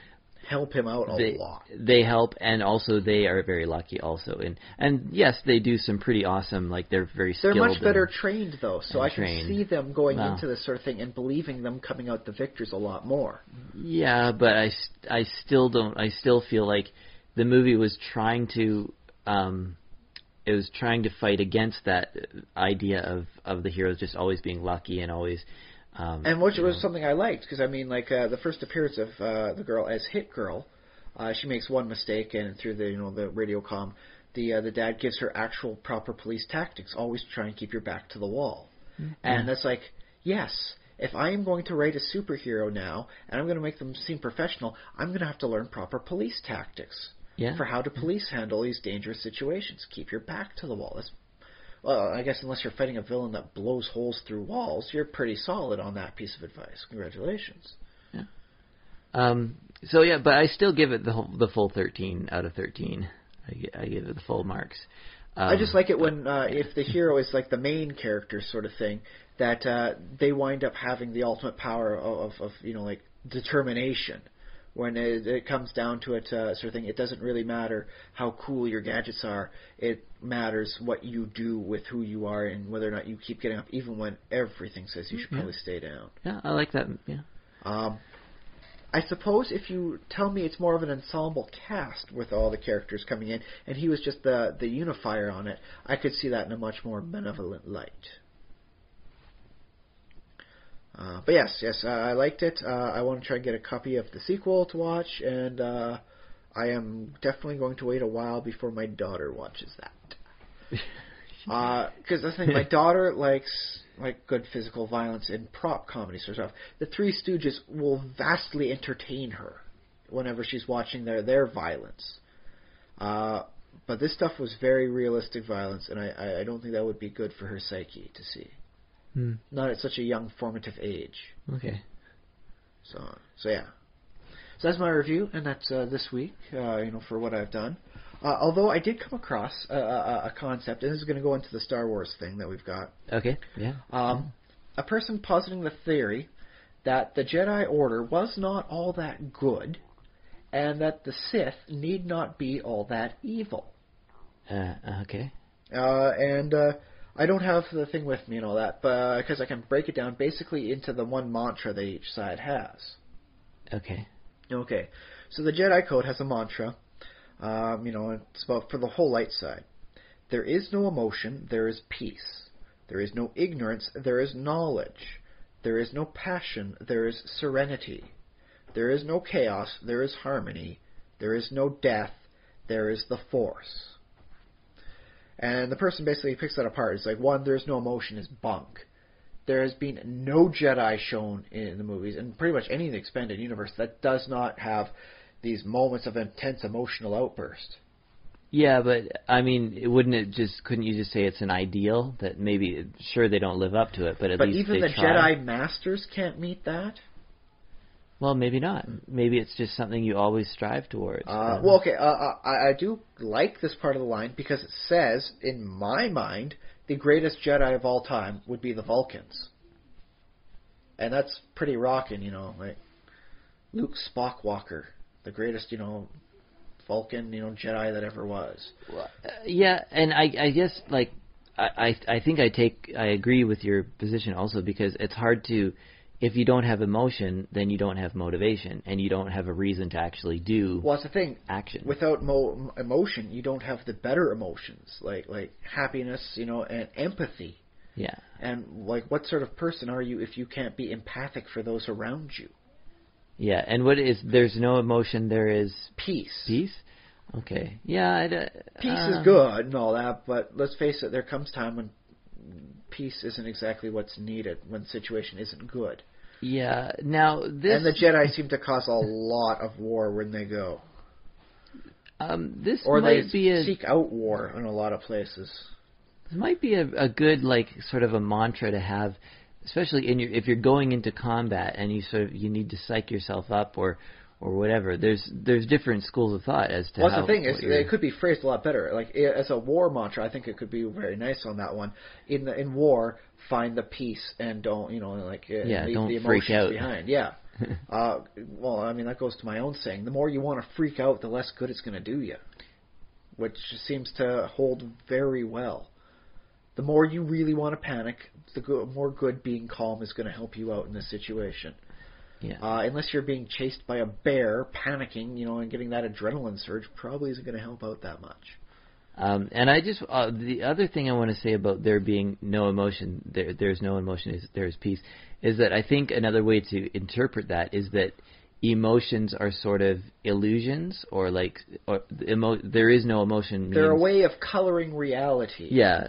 help him out a lot. They help, and also they are very lucky also. And yes, they do some pretty awesome, like they're very skilled. They're much better trained though, so I can trained. see them going into this sort of thing and believing them coming out the victors a lot more. Yeah, but I still don't. I still feel like the movie was trying to fight against that idea of the heroes just always being lucky and always. And which was something I liked, because I mean, like the first appearance of the girl as Hit Girl, she makes one mistake, and through the radio comm, the dad gives her actual proper police tactics. Always try and keep your back to the wall, and that's like, yes, if I am going to write a superhero now, and I'm going to make them seem professional, I'm going to have to learn proper police tactics for how to police handle these dangerous situations. Keep your back to the wall. Well, I guess unless you're fighting a villain that blows holes through walls, you're pretty solid on that piece of advice. Congratulations. Yeah. But I still give it the full 13 out of 13. I give it the full marks. I just like it when if the hero is like the main character sort of thing, that they wind up having the ultimate power of like determination. When it comes down to it, sort of thing, it doesn't really matter how cool your gadgets are. It matters what you do with who you are and whether or not you keep getting up, even when everything says you should probably stay down. Yeah, I like that. Yeah. I suppose if you tell me it's more of an ensemble cast with all the characters coming in, and he was just the unifier on it, I could see that in a much more benevolent light. But yes, I liked it. I want to try and get a copy of the sequel to watch, and I am definitely going to wait a while before my daughter watches that. Because the thing, my daughter likes like good physical violence and prop comedy sort of stuff. The Three Stooges will vastly entertain her. whenever she's watching their violence. But this stuff was very realistic violence, and I don't think that would be good for her psyche to see. Not at such a young, formative age. Okay. So yeah. So that's my review, and that's this week, for what I've done. Although I did come across a concept, and this is going to go into the Star Wars thing that we've got. Okay, yeah. A person positing the theory that the Jedi Order was not all that good, and that the Sith need not be all that evil. Okay. And I don't have the thing with me and all that, but because I can break it down basically into the one mantra that each side has. Okay. Okay. So the Jedi Code has a mantra. It's about for the whole light side. There is no emotion, there is peace. There is no ignorance, there is knowledge. There is no passion, there is serenity. There is no chaos, there is harmony. There is no death, there is the Force. And the person basically picks that apart. It's like, one, there's no emotion is bunk. There has been no Jedi shown in the movies, and pretty much any of the expanded universe, that does not have these moments of intense emotional outburst. Yeah, but couldn't you just say it's an ideal that maybe, sure, they don't live up to it, but at least even they the try. Jedi Masters can't meet that? Well, maybe not. Maybe it's just something you always strive towards. I do like this part of the line because it says, in my mind, the greatest Jedi of all time would be the Vulcans. And that's pretty rockin', like Luke Spockwalker, the greatest, Vulcan, Jedi that ever was. Yeah, and I guess, like, I think I agree with your position also, because it's hard to, if you don't have emotion, then you don't have motivation, and you don't have a reason to actually do Well, that's the thing. Action. Without emotion, you don't have the better emotions, like happiness, and empathy. Yeah. And, like, what sort of person are you if you can't be empathic for those around you? Yeah, and there's no emotion, there is... Peace. Peace? Okay. Yeah. Peace is good and all that, but let's face it, there comes time when peace isn't exactly what's needed, when the situation isn't good. Yeah, now this... And the Jedi seem to cause a lot of war when they go. This or might they seek out war in a lot of places. This might be a good, like, sort of a mantra to have, especially if you're going into combat and you need to psych yourself up or whatever. There's different schools of thought as to how... Well, the thing is, it could be phrased a lot better. Like, as a war mantra, I think it could be very nice on that one. In war, find the peace and don't, leave don't the emotions freak out behind. Yeah. That goes to my own saying. The more you want to freak out, the less good it's going to do you. Which seems to hold very well. The more you really want to panic, the more good being calm is going to help you out in this situation. Yeah. Unless you're being chased by a bear, panicking, and getting that adrenaline surge probably isn't going to help out that much. And I just the other thing I want to say about there being no emotion, there's no emotion, there's peace, is that I think another way to interpret that is that emotions are sort of illusions, or there is no emotion. They're a way of coloring reality. Yeah.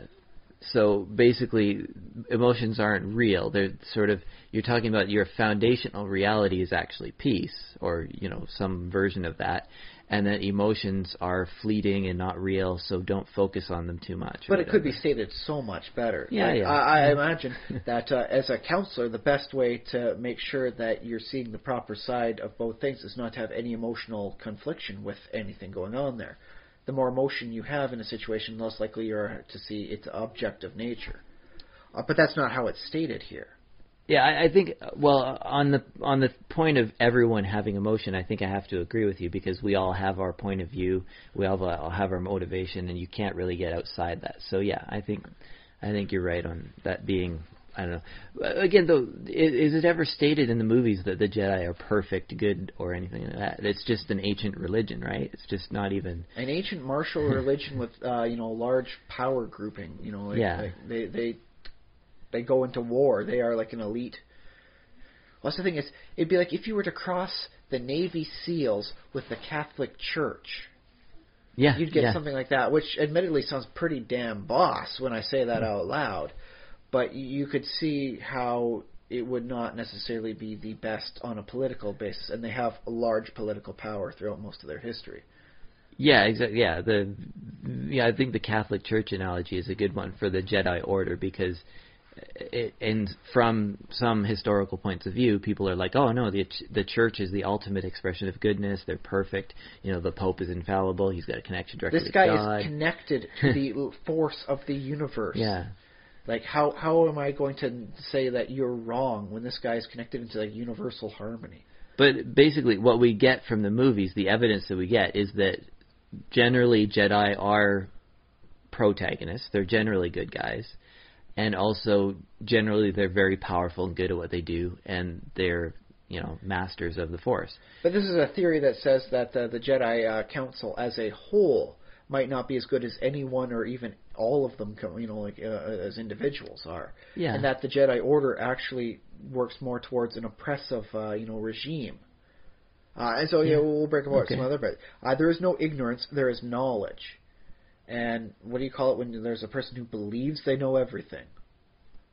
So basically, emotions aren't real. They're sort of, you're talking about your foundational reality is actually peace, or, some version of that. And that emotions are fleeting and not real, so don't focus on them too much. But it could be stated so much better. Yeah, yeah. I imagine that as a counselor, the best way to make sure that you're seeing the proper side of both things is not to have any emotional confliction with anything going on there. The more emotion you have in a situation, the less likely you are to see its objective nature. But that's not how it's stated here. Yeah, I think, well, on the point of everyone having emotion, I think I have to agree with you, because we all have our point of view, we all have our motivation, and you can't really get outside that. So yeah, I think you're right on that being, I don't know. Again, though, is it ever stated in the movies that the Jedi are perfect, good, or anything like that? It's just an ancient religion, right? It's just not even... An ancient martial religion with, large power grouping, They go into war. They are like an elite. Well, that's the thing is, it'd be like if you were to cross the Navy SEALs with the Catholic Church. Yeah, you'd get something like that, which admittedly sounds pretty damn boss when I say that out loud. But you could see how it would not necessarily be the best on a political basis, and they have a large political power throughout most of their history. Yeah, exactly. Yeah, I think the Catholic Church analogy is a good one for the Jedi Order, because and from some historical points of view, people are like, oh no, the Church is the ultimate expression of goodness. They're perfect. The Pope is infallible. He's got a connection directly to God. This guy is connected to the force of the universe. Yeah. Like, how am I going to say that you're wrong when this guy is connected into like universal harmony? But basically, what we get from the movies, the evidence that we get, is that generally Jedi are protagonists. They're generally good guys. And also, generally, they're very powerful and good at what they do, and they're, masters of the Force. But this is a theory that says that the Jedi Council as a whole might not be as good as anyone or even all of them, as individuals are. Yeah. And that the Jedi Order actually works more towards an oppressive, regime. And so, we'll break apart some other bit. There is no ignorance, there is knowledge. And what do you call it when there's a person who believes they know everything?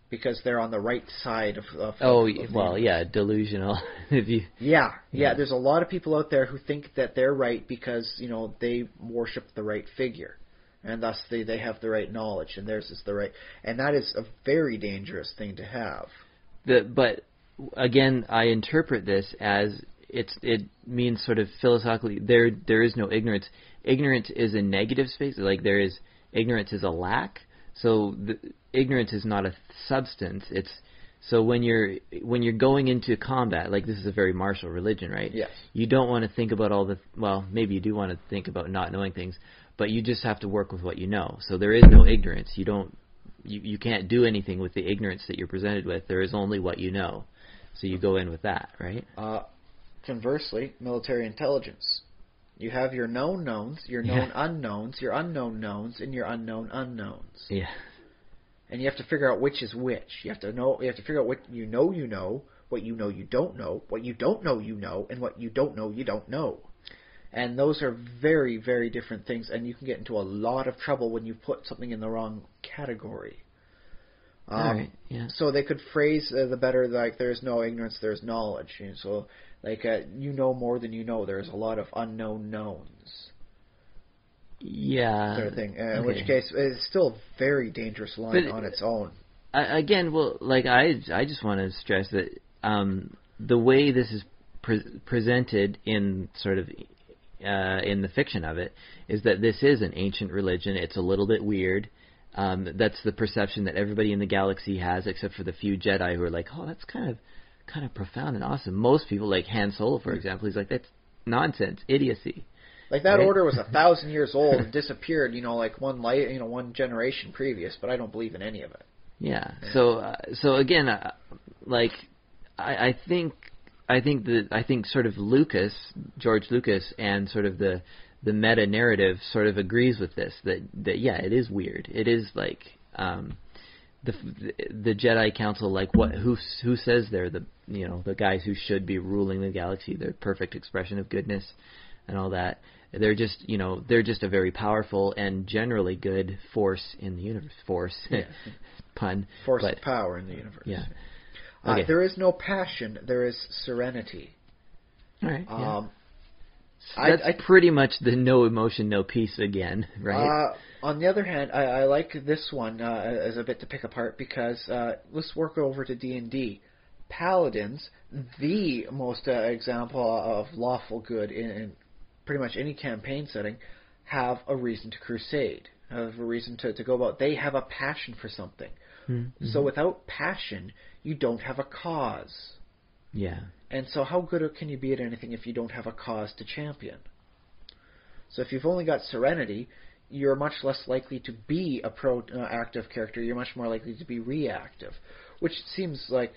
Because they're on the right side of delusional. There's a lot of people out there who think that they're right because, they worship the right figure. And thus they have the right knowledge, and theirs is the right. And that is a very dangerous thing to have. But, again, I interpret this as it means sort of philosophically there is no ignorance. Ignorance is a negative space. Like ignorance is a lack. So ignorance is not a substance. So when you're going into combat, like this is a very martial religion, right? Yes. You don't want to think about maybe you do want to think about not knowing things, but you just have to work with what you know. So there is no ignorance. You can't do anything with the ignorance that you're presented with. There is only what you know. So you go in with that, right? Conversely, military intelligence. You have your known knowns, your known unknowns, your unknown knowns, and your unknown unknowns. Yeah. And you have to figure out which is which. You have to figure out what you know, what you know you don't know, what you don't know you know, and what you don't know you don't know. And those are very, very different things, and you can get into a lot of trouble when you put something in the wrong category. Right, yeah. So they could phrase the better, like, there's no ignorance, there's knowledge. So, like, you know more than you know. There's a lot of unknown knowns. Yeah. Sort of thing. In which case, it's still a very dangerous line on its own. I just want to stress that the way this is presented in sort of in the fiction of it is that this is an ancient religion. It's a little bit weird. That's the perception that everybody in the galaxy has, except for the few Jedi who are like, oh, that's kind of profound and awesome. Most people, like Han Solo, for example, he's like, that's nonsense, idiocy. Like that order was 1,000 years old and disappeared, like one generation previous, but I don't believe in any of it. Yeah. So again, I think sort of George Lucas, and sort of the meta narrative sort of agrees with this, that it is weird. It is like the Jedi Council, like who says they're the guys who should be ruling the galaxy, the perfect expression of goodness and all that. They're just a very powerful and generally good force in the universe. Force, pun. Force of power in the universe. Yeah. Okay. There is no passion. There is serenity. All right. Yeah. That's pretty much the no emotion, no peace again, right? On the other hand, I like this one as a bit to pick apart because let's work over to D&D. Paladins, the most example of lawful good in pretty much any campaign setting, have a reason to crusade, have a reason to go about. They have a passion for something. Mm-hmm. So without passion, you don't have a cause. Yeah. And so how good can you be at anything if you don't have a cause to champion? So if you've only got serenity, you're much less likely to be a proactive character. You're much more likely to be reactive, which seems like,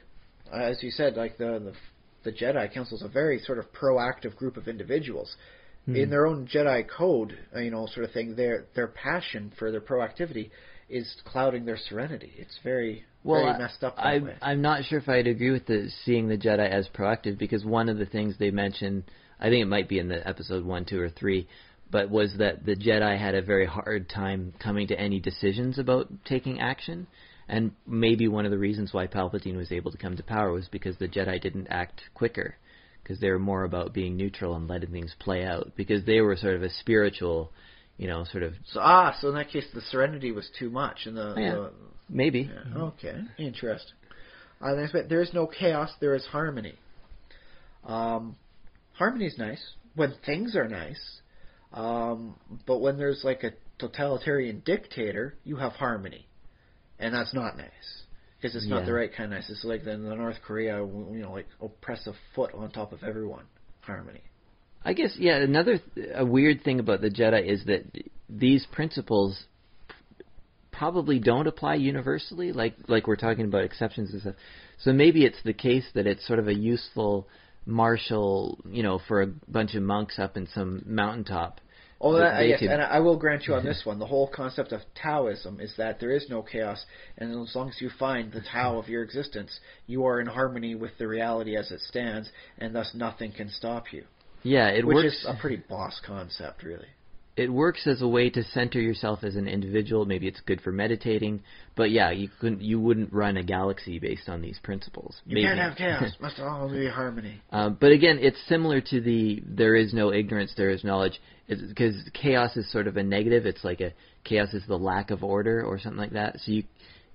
as you said, like the Jedi Council is a very sort of proactive group of individuals. Mm-hmm. In their own Jedi code, sort of thing, their passion for their proactivity is clouding their serenity. It's very messed up that way. I'm not sure if I'd agree with seeing the Jedi as proactive, because one of the things they mention, I think it might be in the episode 1, 2, or 3, but was that the Jedi had a very hard time coming to any decisions about taking action. And maybe one of the reasons why Palpatine was able to come to power was because the Jedi didn't act quicker, because they were more about being neutral and letting things play out, because they were sort of a spiritual, sort of... So in that case, the serenity was too much. Maybe. Yeah, okay, interesting. There is no chaos, there is harmony. Harmony is nice when things are nice, but when there's like a totalitarian dictator, you have harmony. And that's not nice, because it's not the right kind of nice. It's like the North Korea, like oppressive foot on top of everyone. Harmony. I guess, a weird thing about the Jedi is that these principles probably don't apply universally, like we're talking about exceptions and stuff. So maybe it's the case that it's sort of a useful martial, for a bunch of monks up in some mountaintop. Oh, yes, and I will grant you on this one. The whole concept of Taoism is that there is no chaos, and as long as you find the Tao of your existence, you are in harmony with the reality as it stands, and thus nothing can stop you. Yeah, which is a pretty boss concept, really. It works as a way to center yourself as an individual. Maybe it's good for meditating, but you wouldn't run a galaxy based on these principles. You can't have chaos. Must all be harmony. But again, it's similar to there is no ignorance, there is knowledge, because chaos is sort of a negative. It's like chaos is the lack of order or something like that. So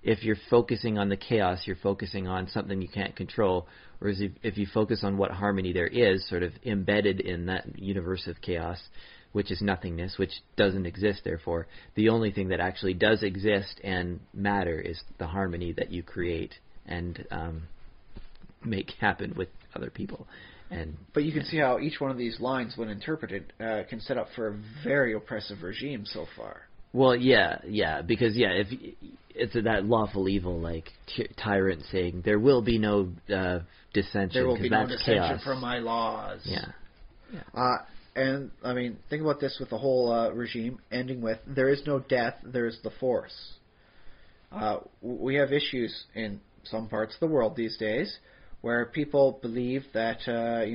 if you're focusing on the chaos, you're focusing on something you can't control. Whereas if you focus on what harmony there is, sort of embedded in that universe of chaos, which is nothingness, which doesn't exist, therefore, the only thing that actually does exist and matter is the harmony that you create and make happen with other people. But you can see how each one of these lines, when interpreted, can set up for a very oppressive regime so far. Well, because if it's that lawful evil, like tyrant saying, there will be no dissension. There will be no dissension chaos. from my laws. Yeah. And, think about this with the whole regime, ending with, there is no death, there is the Force. We have issues in some parts of the world these days where people believe that,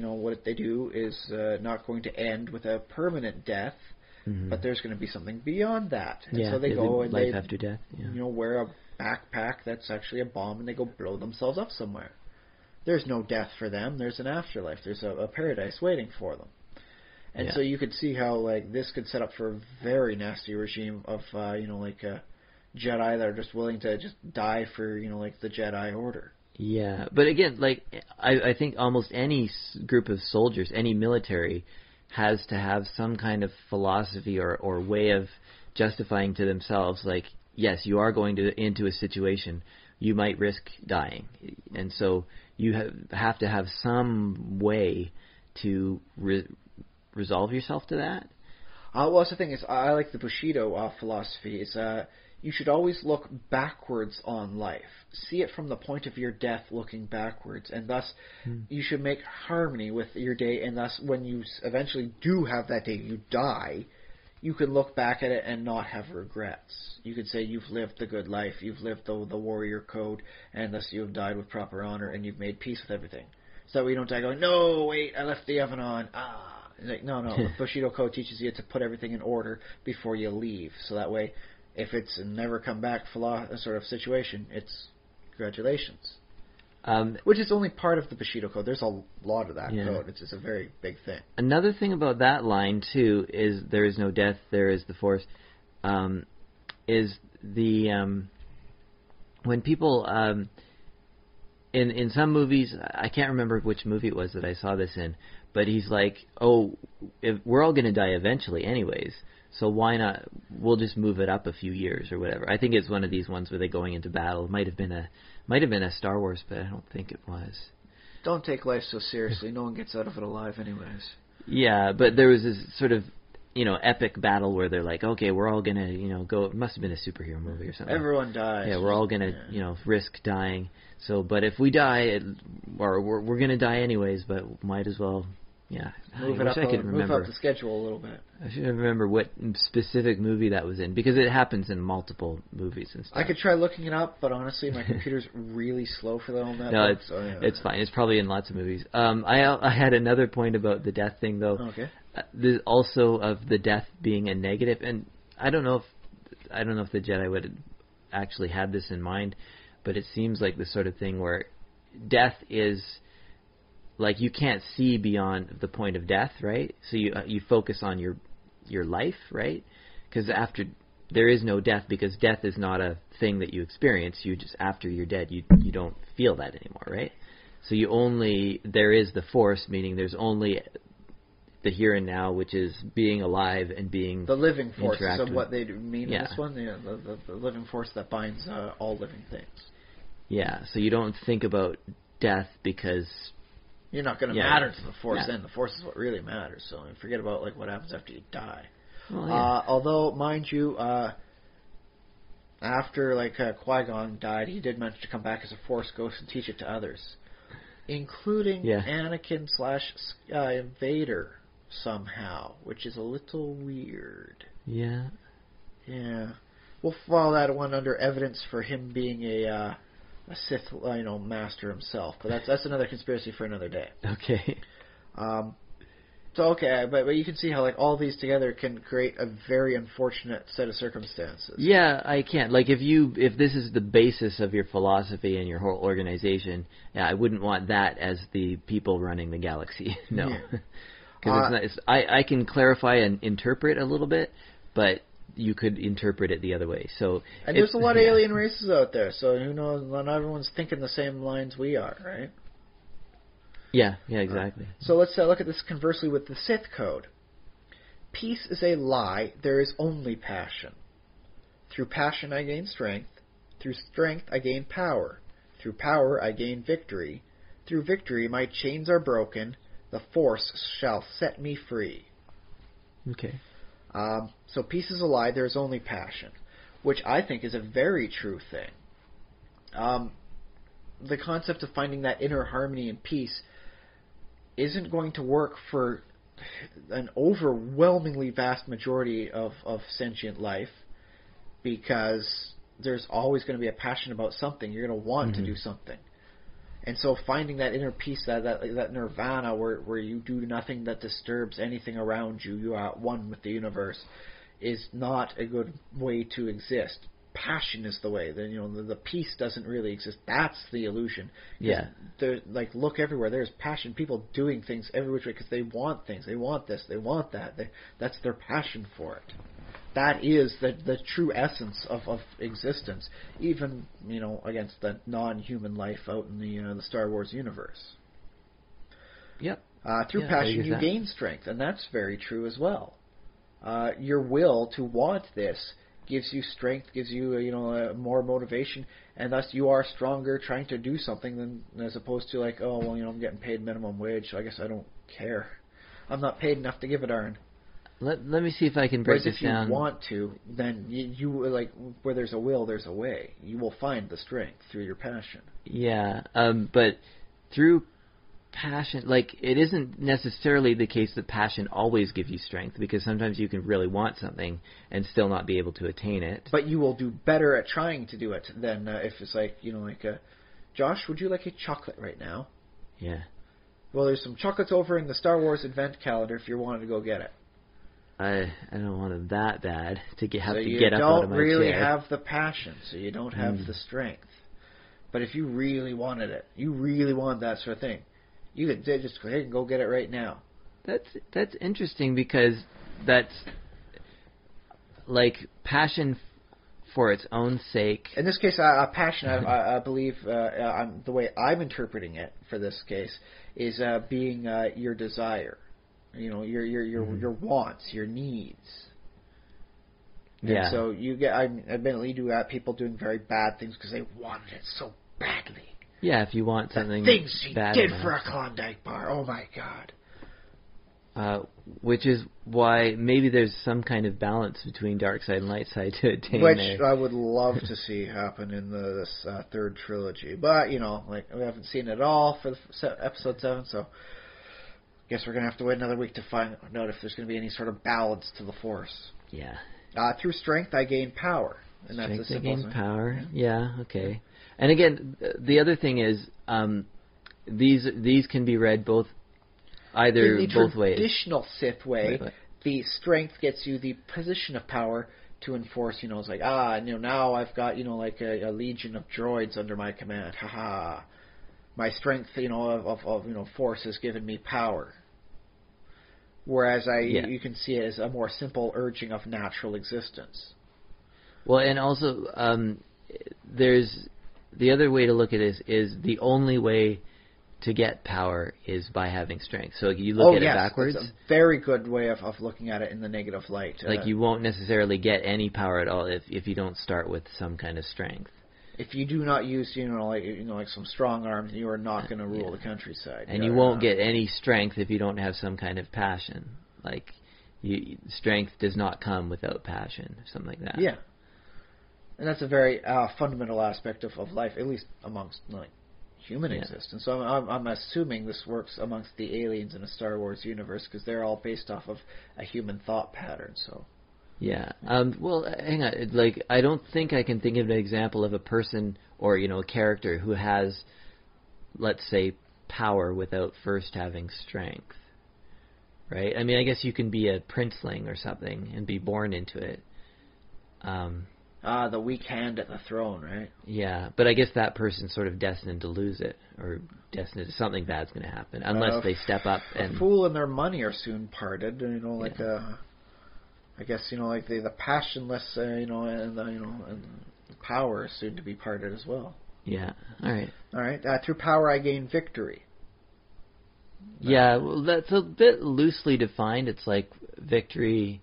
what they do is not going to end with a permanent death, but there's going to be something beyond that. And so they go and life after death. Wear a backpack that's actually a bomb and they go blow themselves up somewhere. There's no death for them, there's an afterlife, there's a paradise waiting for them. And so you could see how this could set up for a very nasty regime of Jedi that are just willing to just die for the Jedi Order. Yeah, but again, I think almost any group of soldiers, any military, has to have some kind of philosophy or way of justifying to themselves, yes, you are going into a situation, you might risk dying, and so you have to have some way to resolve yourself to that? Well, that's the thing is, I like the Bushido philosophy. Is you should always look backwards on life. See it from the point of your death, looking backwards, and thus you should make harmony with your day. And thus, when you eventually do have that day, you die, you can look back at it and not have regrets. You could say you've lived the good life, you've lived the warrior code, and thus you have died with proper honor, and you've made peace with everything. So we don't die going, no, wait, I left the oven on. No. The Bushido Code teaches you to put everything in order before you leave. So that way, if it's a never come back sort of situation, it's congratulations. Which is only part of the Bushido Code. There's a lot of that code. It's a very big thing. Another thing about that line, too, is there is no death, there is the Force, is the... when people... in some movies, I can't remember which movie it was that I saw this in, but he's like, we're all going to die eventually anyways, so why not, we'll just move it up a few years or whatever. I think it's one of these ones where they're going into battle. It might have been a Star Wars, but I don't think it was. Don't take life so seriously. No one gets out of it alive anyways. Yeah, but there was this sort of, epic battle where they're like, okay, we're all going to, go, it must have been a superhero movie or something. Everyone dies. Yeah, we're all going to, risk dying. So, but if we die, we're going to die anyways, but might as well, move up the schedule a little bit. I should remember what specific movie that was in, because it happens in multiple movies and stuff. I could try looking it up, but honestly, my computer's really slow for that on that. No, it's fine. It's probably in lots of movies. I had another point about the death thing, though. Okay. there's also of the death being a negative, and I don't know if the Jedi would have actually had this in mind, but it seems like the sort of thing where death is like you can't see beyond the point of death, right? So you focus on your life, right? Because after there is no death, because death is not a thing that you experience. You just after you're dead, you don't feel that anymore, right? So there is the Force, meaning there's only the here and now, which is being alive and being the living force of with. what they mean in this one, the living force that binds all living things. Yeah, so you don't think about death because you're not going to matter to the Force then. The Force is what really matters. So forget about like what happens after you die. Well, yeah. Although, mind you, after like Qui-Gon died, he did manage to come back as a Force ghost and teach it to others, including Anakin / Vader somehow, which is a little weird. Yeah. Yeah. We'll follow that one under evidence for him being a Sith, master himself. But that's another conspiracy for another day. Okay. But you can see how like all these together can create a very unfortunate set of circumstances. Yeah, I can't. Like if this is the basis of your philosophy and your whole organization, I wouldn't want that as the people running the galaxy. No. Yeah. Because I can clarify and interpret a little bit, but you could interpret it the other way. So and there's a lot of alien races out there, so who knows? Not everyone's thinking the same lines we are, right? Yeah, exactly. So let's look at this conversely with the Sith code. Peace is a lie. There is only passion. Through passion I gain strength. Through strength I gain power. Through power I gain victory. Through victory my chains are broken. The Force shall set me free. Okay. So peace is a lie. There is only passion, which I think is a very true thing. The concept of finding that inner harmony and peace isn't going to work for an overwhelmingly vast majority of sentient life, because there's always going to be a passion about something. You're going to want to do something. And so finding that inner peace, that nirvana where you do nothing that disturbs anything around you, you are at one with the universe, is not a good way to exist. Passion is the way. The peace doesn't really exist. That's the illusion. Yeah. Look everywhere. There's passion. People doing things every which way because they want things. They want this. They want that. That's their passion for it. That is the true essence of existence, even against the non-human life out in the Star Wars universe. Yep. Through passion, you gain strength, and that's very true as well. Your will to want this gives you strength, gives you more motivation, and thus you are stronger trying to do something than as opposed to like, oh well, I'm getting paid minimum wage, so I guess I don't care. I'm not paid enough to give a darn. Let me see if I can break this down. If you want to, then you like where there's a will, there's a way. You will find the strength through your passion. Yeah, but through passion, like it isn't necessarily the case that passion always gives you strength, because sometimes you can really want something and still not be able to attain it. But you will do better at trying to do it than if it's like Josh, would you like a chocolate right now? Yeah. Well, there's some chocolates over in the Star Wars Advent calendar if you wanted to go get it. I don't want it that bad to get up out of my chair. So you don't really have the passion, so you don't have the strength. But if you really wanted it, you really want that sort of thing, you could just go ahead and go get it right now. That's interesting, because that's like passion for its own sake. In this case, passion, I believe, the way I'm interpreting it for this case, is being your desire. Your wants, your needs. Yeah. And so I admittedly do have people doing very bad things because they wanted it so badly. Yeah, if you want something the things she bad did enough. for a Klondike bar. Oh my God. Which is why maybe there's some kind of balance between dark side and light side to attain. Which I would love to see happen in this third trilogy, but we haven't seen it all for Episode 7, so. Guess we're going to have to wait another week to find out if there's going to be any sort of balance to the Force. Yeah. Through strength, I gain power. And Strength, that's a simple thing. Power. Yeah, okay. And again, the other thing is, these can be read both either in the both ways. traditional Sith way, the strength gets you the position of power to enforce, it's like, now I've got, like a legion of droids under my command. Haha. My strength, of force has given me power. Whereas you can see it as a more simple urging of natural existence. Well, and also, there's the other way to look at it is the only way to get power is by having strength. So you look at it backwards. That's a very good way of looking at it in the negative light. Like you won't necessarily get any power at all if you don't start with some kind of strength. If you do not use, like some strong arms, you are not going to rule the countryside. And you won't get any strength if you don't have some kind of passion. Like, strength does not come without passion, or something like that. Yeah. And that's a very fundamental aspect of life, at least amongst human existence. So I'm assuming this works amongst the aliens in a Star Wars universe because they're all based off of a human thought pattern. So. Yeah. Well, hang on. Like, I don't think I can think of an example of a person or a character who has, let's say, power without first having strength. Right? I mean, I guess you can be a princeling or something and be born into it. The weak hand at the throne, right? Yeah, but I guess that person's sort of destined to lose it, or destined to something bad's going to happen, unless they step up. And a fool and their money are soon parted. I guess like the passionless, and the power is soon to be parted as well. Yeah. All right. Through power, I gain victory. Yeah, well, that's a bit loosely defined. It's like victory.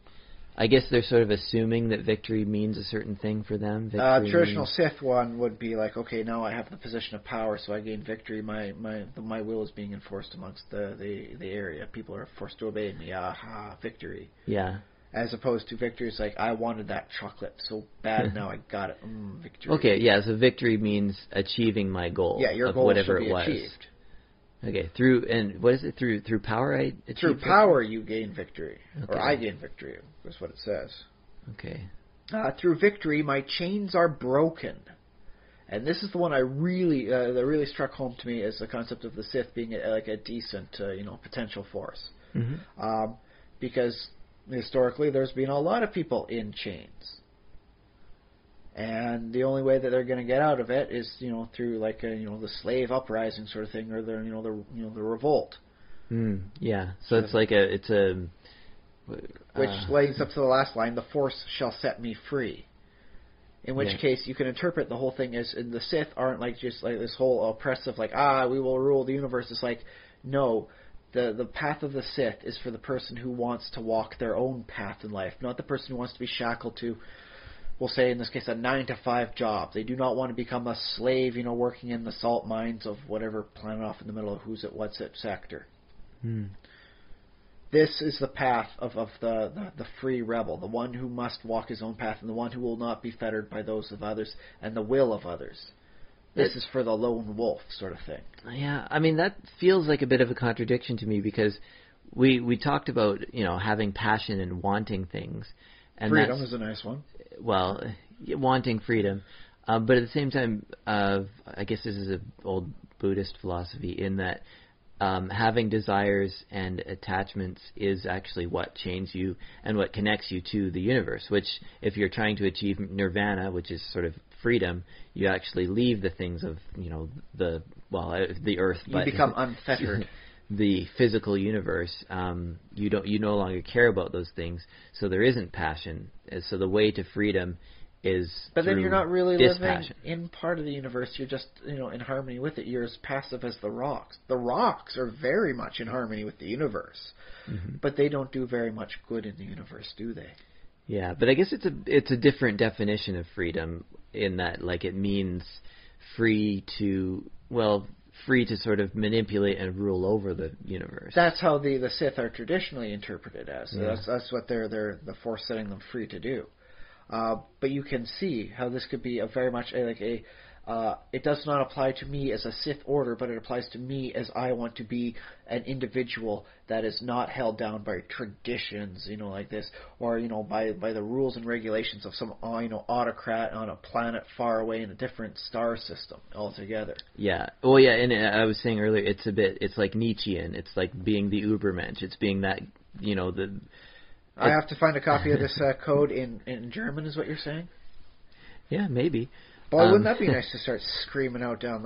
I guess they're sort of assuming that victory means a certain thing for them. Traditional Sith one would be like, okay, now I have the position of power, so I gain victory. My will is being enforced amongst the area. People are forced to obey me. Aha, victory. Yeah. As opposed to victory is like, I wanted that chocolate so bad, now I got it. Victory. Okay, yeah, so victory means achieving my goal. Yeah, your of goal whatever should be it was. achieved. Okay, what is it? Through power I achieve Through victory? power you gain victory. Okay. Or I gain victory, is what it says. Okay. Through victory, my chains are broken. And this is the one that really struck home to me, as the concept of the Sith being a decent, potential force. Mm-hmm. Because historically, there's been a lot of people in chains. And the only way that they're going to get out of it is, through the slave uprising sort of thing, or the revolt. Yeah. So it's which leads up to the last line: "The Force shall set me free." In which case, you can interpret the whole thing as the Sith aren't just this whole oppressive, we will rule the universe. It's like, no, the path of the Sith is for the person who wants to walk their own path in life, not the person who wants to be shackled to, we'll say in this case, a 9-to-5 job. They do not want to become a slave, working in the salt mines of whatever planet off in the middle of who's it, what's it sector. This is the path of the free rebel, the one who must walk his own path, and the one who will not be fettered by those of others and the will of others. This is for the lone wolf sort of thing. Yeah, I mean, that feels like a bit of a contradiction to me, because we talked about, having passion and wanting things. And freedom is a nice one. Well, wanting freedom. But at the same time, I guess this is an old Buddhist philosophy, in that having desires and attachments is actually what chains you and what connects you to the universe, which, if you're trying to achieve nirvana, which is sort of freedom, you actually leave the things of, the earth. You become unfettered. The physical universe, you no longer care about those things, so there isn't passion. So the way to freedom is But then you're not really dispassion. living in part of the universe. You're just, in harmony with it. You're as passive as the rocks. The rocks are very much in harmony with the universe, but they don't do very much good in the universe, do they? Yeah, but I guess it's a different definition of freedom, in that it means free to sort of manipulate and rule over the universe. That's how the Sith are traditionally interpreted as. So that's what they're the Force setting them free to do. But you can see how this could be a very much a it does not apply to me as a Sith order, but it applies to me as I want to be an individual that is not held down by traditions, like this, or by the rules and regulations of some autocrat on a planet far away in a different star system altogether. Yeah. Well, yeah, and I was saying earlier, it's like Nietzschean. It's like being the Übermensch. It's being that, I have to find a copy of this code in German, is what you're saying? Yeah, maybe. Boy, wouldn't that be nice to start screaming out down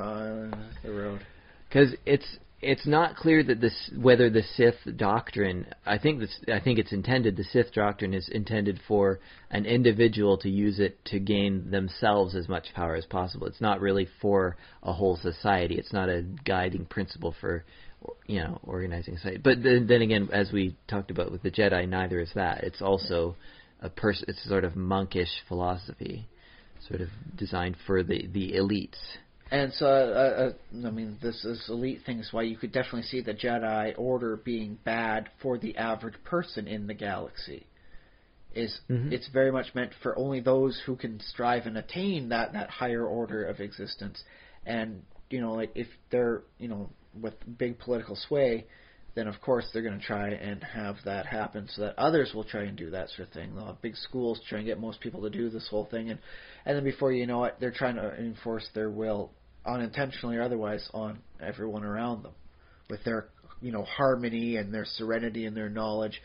the road? Because it's not clear that whether the Sith doctrine. I think it's intended. The Sith doctrine is intended for an individual to use it to gain themselves as much power as possible. It's not really for a whole society. It's not a guiding principle for organizing society. But then again, as we talked about with the Jedi, neither is that. It's also it's sort of monkish philosophy, sort of designed for the elites. And so, this elite thing is why you could definitely see the Jedi Order being bad for the average person in the galaxy. It's very much meant for only those who can strive and attain that higher order of existence. And, if they're, with big political sway, then of course they're going to try and have that happen so that others will try and do that sort of thing. They'll have big schools to try and get most people to do this whole thing, and then before you know it, they're trying to enforce their will, unintentionally or otherwise, on everyone around them, with their harmony and their serenity and their knowledge,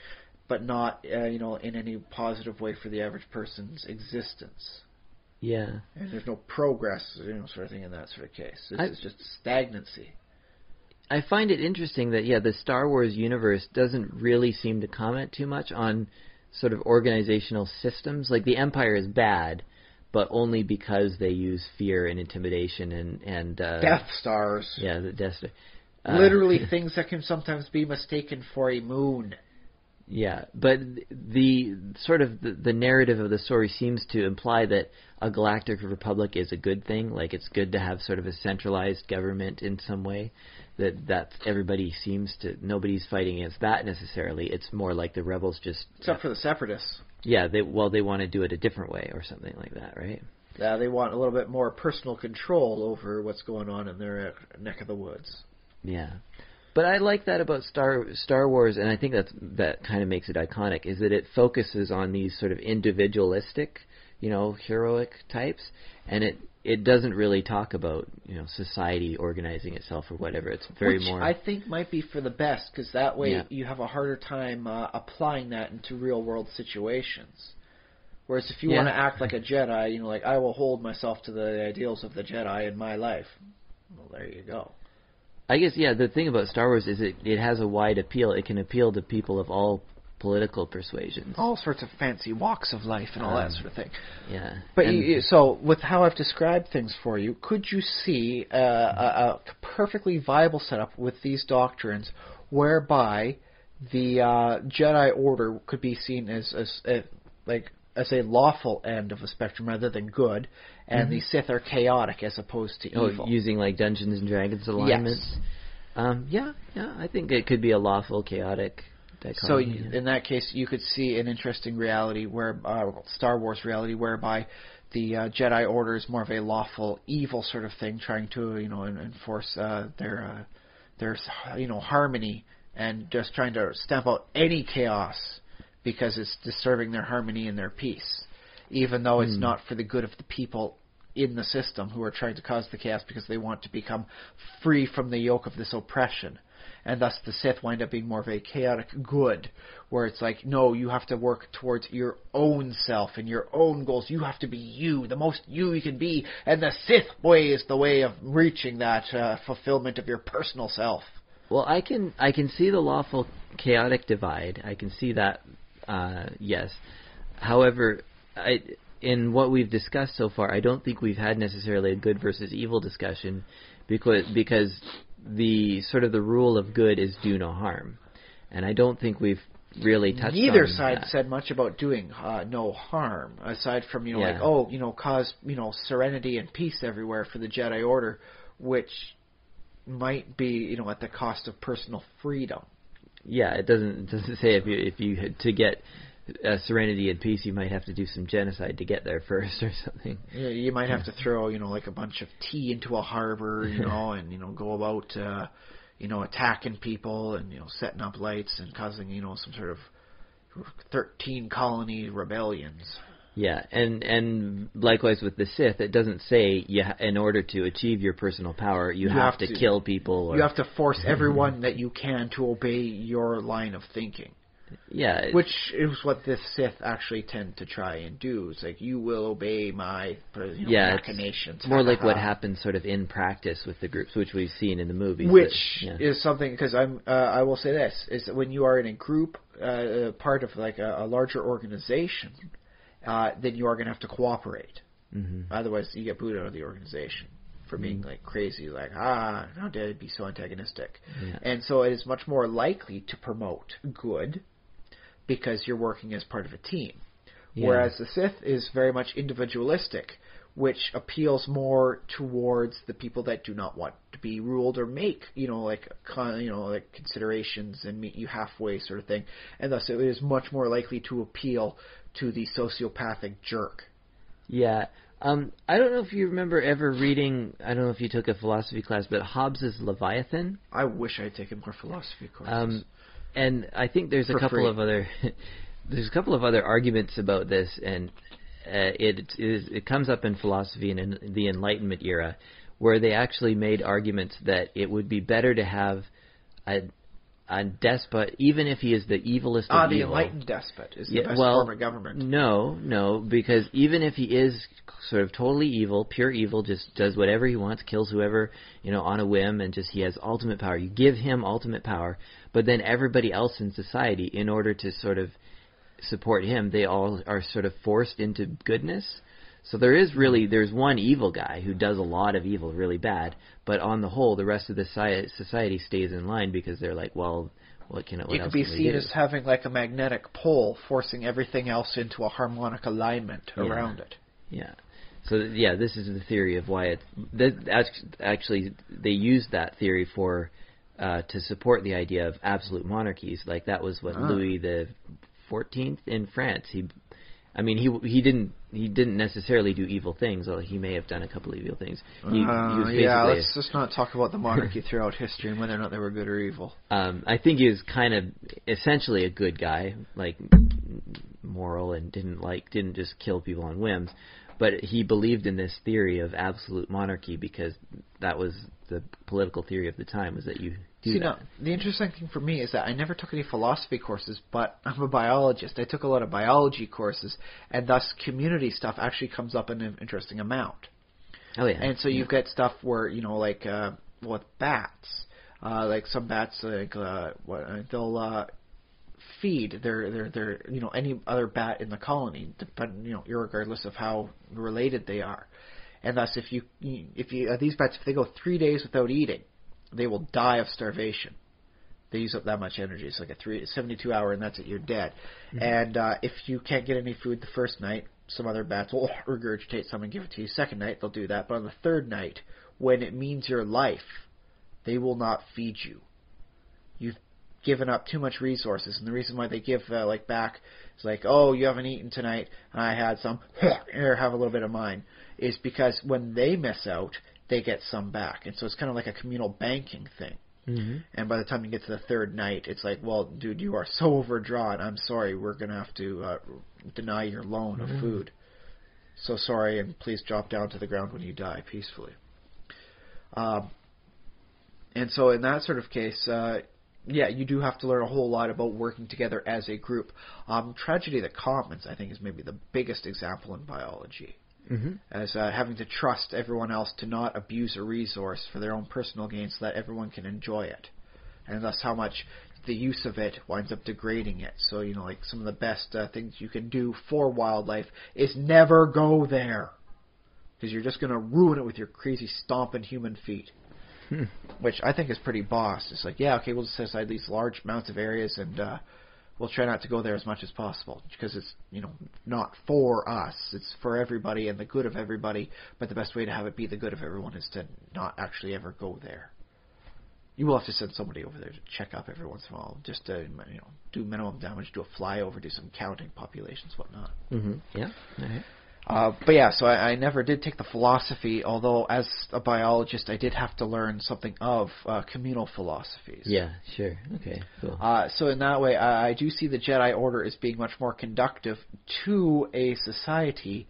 but not in any positive way for the average person's existence. Yeah. And there's no progress, sort of thing in that sort of case. It's just stagnancy. I find it interesting that, the Star Wars universe doesn't really seem to comment too much on sort of organizational systems. Like, the Empire is bad, but only because they use fear and intimidation and Death Stars. Yeah, the Death Star. Literally things that can sometimes be mistaken for a moon. Yeah, but the sort of the narrative of the story seems to imply that a galactic republic is a good thing. Like, it's good to have sort of a centralized government in some way. That's everybody seems to, nobody's fighting against that necessarily. It's more like the rebels just... Except for the Separatists. Yeah, they want to do it a different way or something like that, right? Yeah, they want a little bit more personal control over what's going on in their neck of the woods. Yeah. But I like that about Star Wars, and I think that kind of makes it iconic, is that it focuses on these sort of individualistic, heroic types, and it doesn't really talk about, society organizing itself or whatever. It's very more... Which I think might be for the best, because that way you have a harder time applying that into real-world situations. Whereas if you want to act like a Jedi, like, I will hold myself to the ideals of the Jedi in my life. Well, there you go. I guess, the thing about Star Wars is it has a wide appeal. It can appeal to people of all political persuasions. All sorts of fancy walks of life and all that sort of thing. Yeah. But so, with how I've described things for you, could you see a perfectly viable setup with these doctrines whereby the Jedi Order could be seen as a lawful end of the spectrum rather than good, and the Sith are chaotic as opposed to evil? Using like Dungeons and Dragons alignments? Yes. I think it could be a lawful, chaotic dichotomy. So in that case, you could see an interesting reality Star Wars reality, whereby the Jedi Order is more of a lawful, evil sort of thing, trying to enforce their harmony, and just trying to stamp out any chaos because it's disturbing their harmony and their peace, even though it's not for the good of the people in the system who are trying to cause the chaos because they want to become free from the yoke of this oppression. And thus the Sith wind up being more of a chaotic good, where it's like, no, you have to work towards your own self and your own goals. You have to be you, the most you can be, and the Sith way is the way of reaching that fulfillment of your personal self. Well, I can see the lawful chaotic divide. I can see that, yes. However, in what we've discussed so far, I don't think we've had necessarily a good versus evil discussion, because the sort of the rule of good is do no harm, and I don't think we've really touched on that. Neither side said much about doing no harm, aside from cause serenity and peace everywhere for the Jedi Order, which might be at the cost of personal freedom. Yeah, it doesn't say if you to get Serenity and Peace, you might have to do some genocide to get there first or something. Yeah, you might have to throw, like a bunch of tea into a harbor, and, go about, attacking people and, setting up lights and causing, some sort of 13 colony rebellions. Yeah, and likewise with the Sith, it doesn't say in order to achieve your personal power, you have to kill people. You have to force everyone that you can to obey your line of thinking. Yeah. Which is what the Sith actually tend to try and do. It's like, you will obey my machinations. It's more like what happens sort of in practice with the groups, which we've seen in the movies. Which is something, because I will say this, is that when you are in a group, part of like a larger organization, then you are going to have to cooperate. Mm-hmm. Otherwise, you get booted out of the organization for being like crazy, like, how dare you be so antagonistic? Yeah. And so it is much more likely to promote good because you're working as part of a team. Yeah. Whereas the Sith is very much individualistic, which appeals more towards the people that do not want to be ruled or make, like considerations and meet you halfway sort of thing. And thus it is much more likely to appeal to the sociopathic jerk. Yeah. I don't know if you remember ever reading, I don't know if you took a philosophy class, but Hobbes's Leviathan. I wish I had taken more philosophy courses. And I think there's a couple of other arguments about this, and it comes up in philosophy and in the Enlightenment era, where they actually made arguments that it would be better to have a despot, even if he is the evilest of the evil. Enlightened despot is the best form of government. No, because even if he is sort of totally evil, pure evil, just does whatever he wants, kills whoever, on a whim, and just he has ultimate power. You give him ultimate power, but then everybody else in society, in order to sort of support him, they all are sort of forced into goodness. So there's one evil guy who does a lot of evil really bad, but on the whole, the rest of the society stays in line because they're like, well, what else can we do? It could be seen as having like a magnetic pole forcing everything else into a harmonic alignment around it. Yeah. So this is the theory of why actually they used that theory for to support the idea of absolute monarchies. Like that was what Louis the 14th in France. He didn't necessarily do evil things, although he may have done a couple of evil things. Let's just not talk about the monarchy throughout history and whether or not they were good or evil. I think he was kind of essentially a good guy, like moral, and didn't just kill people on whims. But he believed in this theory of absolute monarchy because that was the political theory of the time, was that you do that. Now, the interesting thing for me is that I never took any philosophy courses, but I'm a biologist. I took a lot of biology courses, and thus community stuff actually comes up in an interesting amount. Oh, yeah. And so you get stuff where, with bats, like some bats, they'll feed their any other bat in the colony, irregardless of how related they are. And thus, if these bats, if they go 3 days without eating, they will die of starvation. They use up that much energy. It's like a 72-hour, and that's it. You're dead. Mm-hmm. And if you can't get any food the first night, some other bats will regurgitate some and give it to you. Second night, they'll do that. But on the third night, when it means your life, they will not feed you. You've given up too much resources, and the reason why they give back is like, oh, you haven't eaten tonight, and I had some, here, have a little bit of mine, is because when they miss out, they get some back. And so it's kind of like a communal banking thing. Mm-hmm. And by the time you get to the third night, it's like, well, dude, you are so overdrawn. I'm sorry, we're going to have to deny your loan of food. So sorry, and please drop down to the ground when you die peacefully. And so in that sort of case, you do have to learn a whole lot about working together as a group. Tragedy of the Commons, I think, is maybe the biggest example in biology. Mm-hmm. As having to trust everyone else to not abuse a resource for their own personal gain so that everyone can enjoy it. And thus how much the use of it winds up degrading it. So, like some of the best things you can do for wildlife is never go there. Because you're just going to ruin it with your crazy stomping human feet. Which I think is pretty boss. It's like, we'll just set aside these large amounts of areas and we'll try not to go there as much as possible because it's, not for us. It's for everybody and the good of everybody, but the best way to have it be the good of everyone is to not actually ever go there. You will have to send somebody over there to check up every once in a while, just to do minimum damage, do a flyover, do some counting, populations, whatnot. Mm-hmm. Yeah. All right. But yeah, so I never did take the philosophy, although as a biologist I did have to learn something of communal philosophies. Yeah, sure. Okay, cool. So in that way, I do see the Jedi Order as being much more conductive to a society,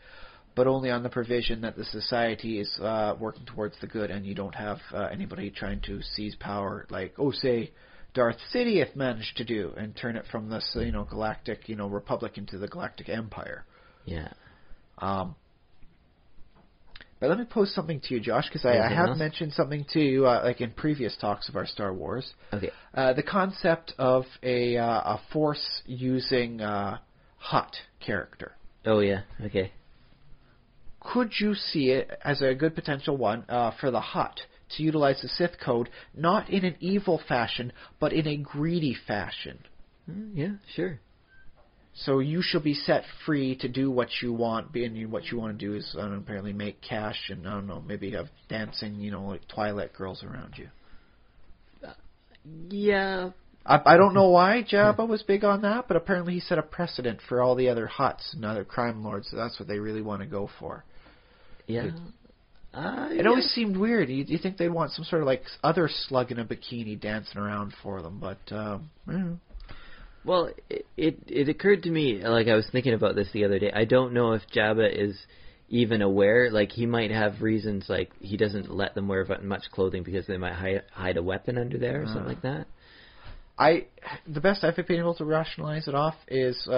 but only on the provision that the society is working towards the good, and you don't have anybody trying to seize power, like, say, Darth Sidious managed to do, and turn it from this, galactic, republic into the galactic empire. Yeah. But let me pose something to you, Josh, because I have mentioned something to you, like in previous talks of our Star Wars. Okay. The concept of a Force-using Hutt character. Oh, yeah. Okay. Could you see it as a good potential one for the Hutt to utilize the Sith code, not in an evil fashion, but in a greedy fashion? Yeah, sure. So you shall be set free to do what you want, and what you want to do is apparently make cash and, I don't know, maybe have dancing, like Twilight girls around you. Yeah. I don't know why Jabba was big on that, but apparently he set a precedent for all the other Hutts and other crime lords, so that's what they really want to go for. Yeah. It always seemed weird. You think they'd want some sort of like other slug in a bikini dancing around for them, but Well, it occurred to me, like I was thinking about this the other day, I don't know if Jabba is even aware, like he might have reasons, like he doesn't let them wear much clothing because they might hide a weapon under there or something like that. The best I've been able to rationalize it off is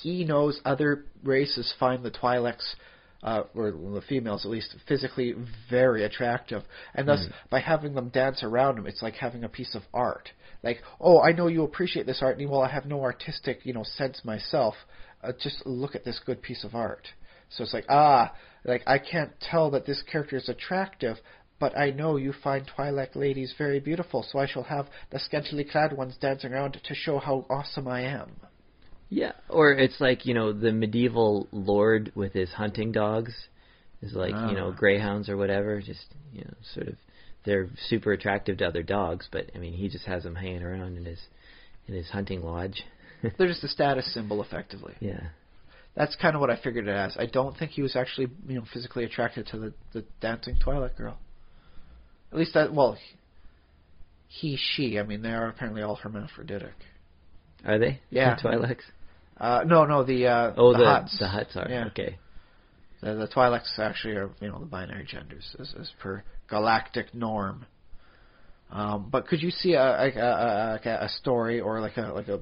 he knows other races find the Twi'leks, or the females at least, physically very attractive, and thus by having them dance around him, it's like having a piece of art. Like, I know you appreciate this art, and well, I have no artistic, sense myself. Just look at this good piece of art. So it's like, I can't tell that this character is attractive, but I know you find Twi'lek ladies very beautiful, so I shall have the scantily clad ones dancing around to show how awesome I am. Yeah, or it's like, the medieval lord with his hunting dogs is like, greyhounds or whatever, just, sort of, they're super attractive to other dogs, but, I mean, he just has them hanging around in his hunting lodge. They're just a status symbol, effectively. Yeah. That's kind of what I figured it as. I don't think he was actually, physically attracted to the dancing Twilight girl. At least she. I mean, they are apparently all hermaphroditic. Are they? Yeah. The Twi'leks? No, the Hutts. The Hutts are, yeah. Okay. The Twi'leks actually are, the binary genders, as per galactic norm. But could you see a story or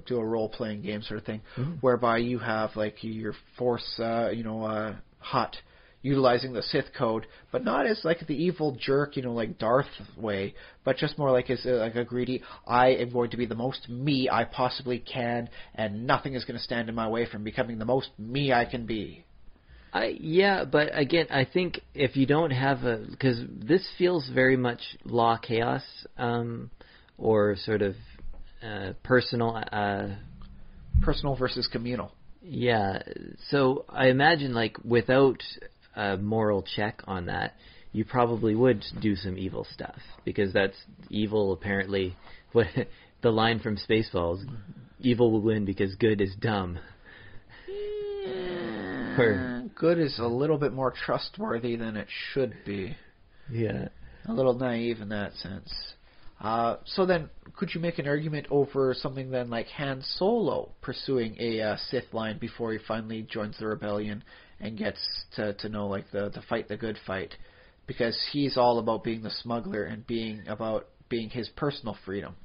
do a role playing game sort of thing, whereby you have like your Force, Hutt utilizing the Sith code, but not as like the evil jerk, like Darth way, but just more like as like a greedy, I am going to be the most me I possibly can, and nothing is going to stand in my way from becoming the most me I can be. Yeah, but again, I think if you don't have because this feels very much law chaos, or sort of personal. Personal versus communal. Yeah, so I imagine like without a moral check on that, you probably would do some evil stuff, because that's evil apparently. What the line from Spaceballs, evil will win because good is dumb. Good is a little bit more trustworthy than it should be. Yeah. A little naive in that sense. So then, could you make an argument over something then like Han Solo pursuing a Sith line before he finally joins the rebellion and gets to know like the fight the good fight? Because he's all about being the smuggler and being his personal freedom.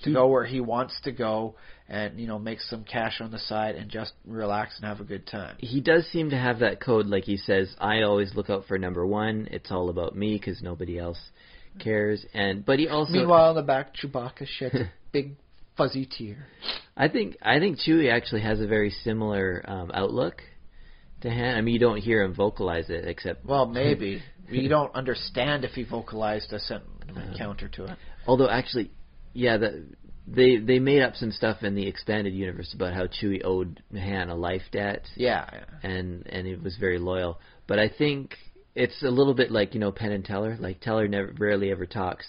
To go where he wants to go and, make some cash on the side and just relax and have a good time. He does seem to have that code, like he says, I always look out for number one. It's all about me because nobody else cares. But he also... Meanwhile, in the back, Chewbacca sheds a big fuzzy tear. I think Chewie actually has a very similar outlook to Han. I mean, you don't hear him vocalize it, except... Well, maybe. You don't understand if he vocalized a counter to it. Although, actually... Yeah, they made up some stuff in the expanded universe about how Chewie owed Han a life debt. Yeah. And he was very loyal. But I think it's a little bit like, Penn and Teller. Like, Teller rarely ever talks.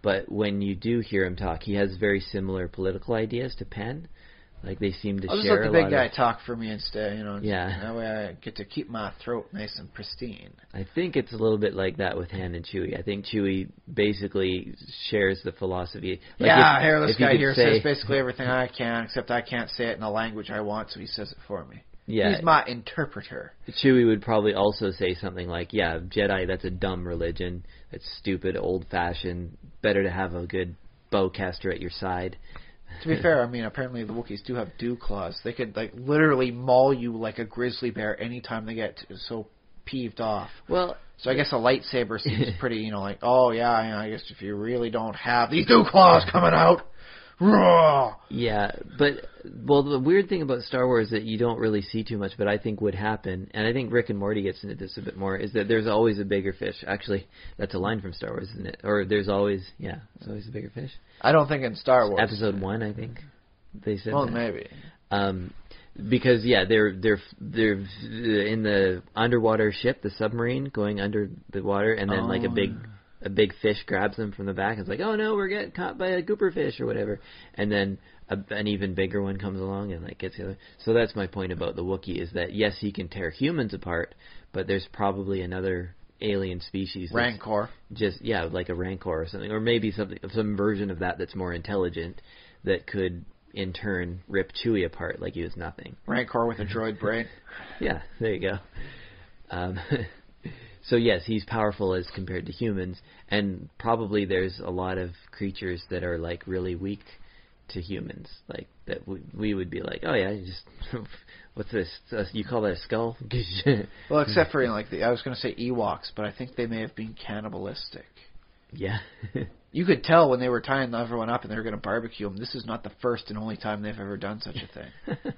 But when you do hear him talk, he has very similar political ideas to Penn. Like, they seem to I'll just share let a the lot big guy of... talk for me instead, Yeah. That way I get to keep my throat nice and pristine. I think it's a little bit like that with Han and Chewie. I think Chewie basically shares the philosophy. Like Hairless guy here say, says basically everything I can, except I can't say it in the language I want, so he says it for me. Yeah. He's my interpreter. Chewie would probably also say something like, yeah, Jedi, that's a dumb religion. It's stupid, old-fashioned. Better to have a good bowcaster at your side. To be fair, I mean, apparently the Wookiees do have dew claws. They could, like, literally maul you like a grizzly bear anytime they get so peeved off. Well, so I guess a lightsaber seems pretty, like, oh, yeah, I guess if you really don't have these dew claws coming out, raw. Yeah, but, well, the weird thing about Star Wars that you don't really see too much, but I think would happen, and I think Rick and Morty gets into this a bit more, is that there's always a bigger fish. Actually, that's a line from Star Wars, isn't it? Or there's always a bigger fish. I don't think in Star Wars. Episode 1, I think they said. Well, that. maybe. Because they're in the underwater ship, the submarine, going under the water, and then like a big fish grabs them from the back. It's like, oh no, we're getting caught by a grouper fish or whatever, and then an even bigger one comes along and like gets the other. So that's my point about the Wookiee, is that yes, he can tear humans apart, but there's probably another alien species, Rancor, like a Rancor or something, or maybe some version of that's more intelligent, that could in turn rip Chewie apart like he was nothing. Rancor with a droid brain. Yeah, there you go. So yes, he's powerful as compared to humans, and probably there's a lot of creatures that are like really weak to humans, like that we would be like, oh yeah, just what's this? You call that a skull? Well, except for I was going to say Ewoks, but I think they may have been cannibalistic. Yeah. You could tell when they were tying everyone up and they were going to barbecue them. This is not the first and only time they've ever done such a thing.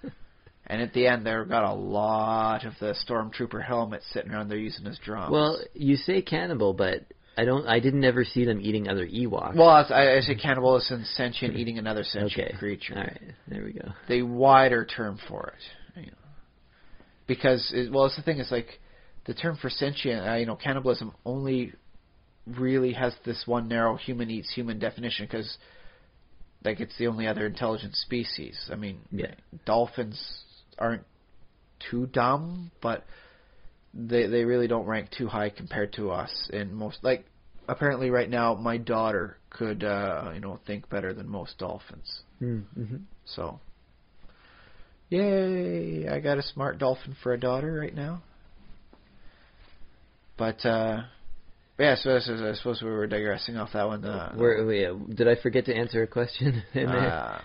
And at the end, they've got a lot of the stormtrooper helmets sitting around there using as drums. Well, you say cannibal, but I didn't ever see them eating other Ewoks. Well, I say cannibal is sentient, eating another sentient creature. All right, there we go. The wider term for it, because it's the thing is like the term for sentient, cannibalism only really has this one narrow human eats human definition, because like it's the only other intelligent species. I mean, dolphins aren't too dumb, but they really don't rank too high compared to us. And most, like, apparently right now my daughter could think better than most dolphins. Mm-hmm. So, yay! I got a smart dolphin for a daughter right now. But yeah, so I suppose we were digressing off that one. Did I forget to answer a question in there?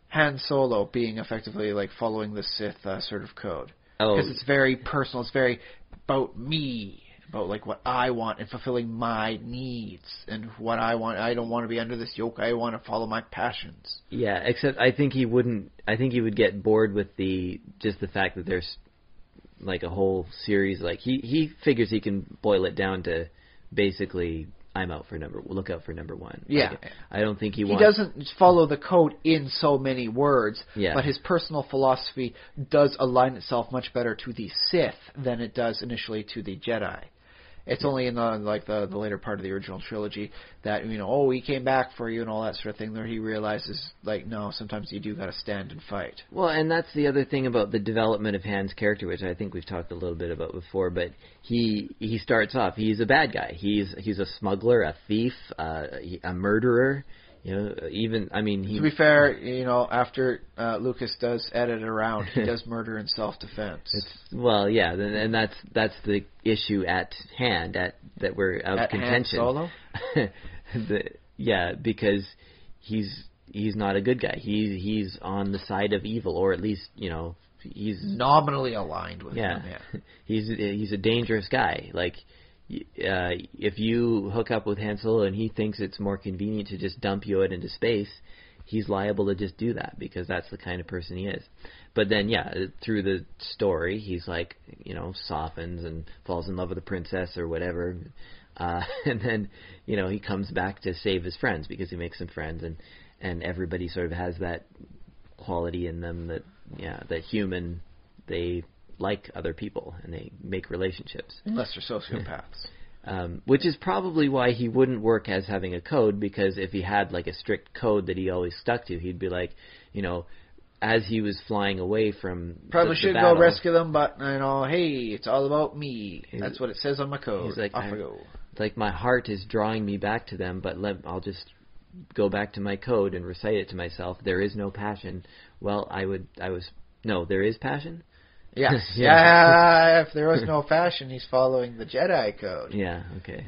Han Solo being effectively like following the Sith sort of code. Oh. Because it's very personal. It's very about me, about like what I want and fulfilling my needs and what I want. I don't want to be under this yoke. I want to follow my passions. Yeah, except I think he wouldn't. I think he would get bored with the fact that there's like a whole series. Like he figures he can boil it down to basically, look out for number one. Yeah. Like, I don't think he doesn't follow the code in so many words, but his personal philosophy does align itself much better to the Sith than it does initially to the Jedi. It's only in the later part of the original trilogy that, he came back for you and all that sort of thing, where he realizes, like, no, sometimes you do got to stand and fight. Well, and that's the other thing about the development of Han's character, which I think we've talked a little bit about before, but he starts off, he's a bad guy. He's a smuggler, a thief, a murderer. To be fair, after Lucas does edit around, he does murder in self-defense. And that's the issue at hand that we're of contention. Han Solo? Because he's not a good guy. He's on the side of evil, or at least he's nominally aligned with him. Yeah, he's a dangerous guy. Like. If you hook up with Han Solo and he thinks it's more convenient to just dump you out into space, he's liable to just do that because that's the kind of person he is. But then, through the story, he's like, softens and falls in love with a princess or whatever. And then, he comes back to save his friends because he makes some friends, and everybody sort of has that quality in them that human, they like other people and they make relationships. Unless they're sociopaths. Which is probably why he wouldn't work as having a code, because if he had like a strict code that he always stuck to, he'd be like, as he was flying away from probably the should battle, go rescue them, but hey, it's all about me. That's what it says on my code. He's like, off I go. Like, my heart is drawing me back to them, but I'll just go back to my code and recite it to myself. There is no passion. Well, there is passion? Yes. Yeah, if there was no passion, he's following the Jedi code. Yeah, okay.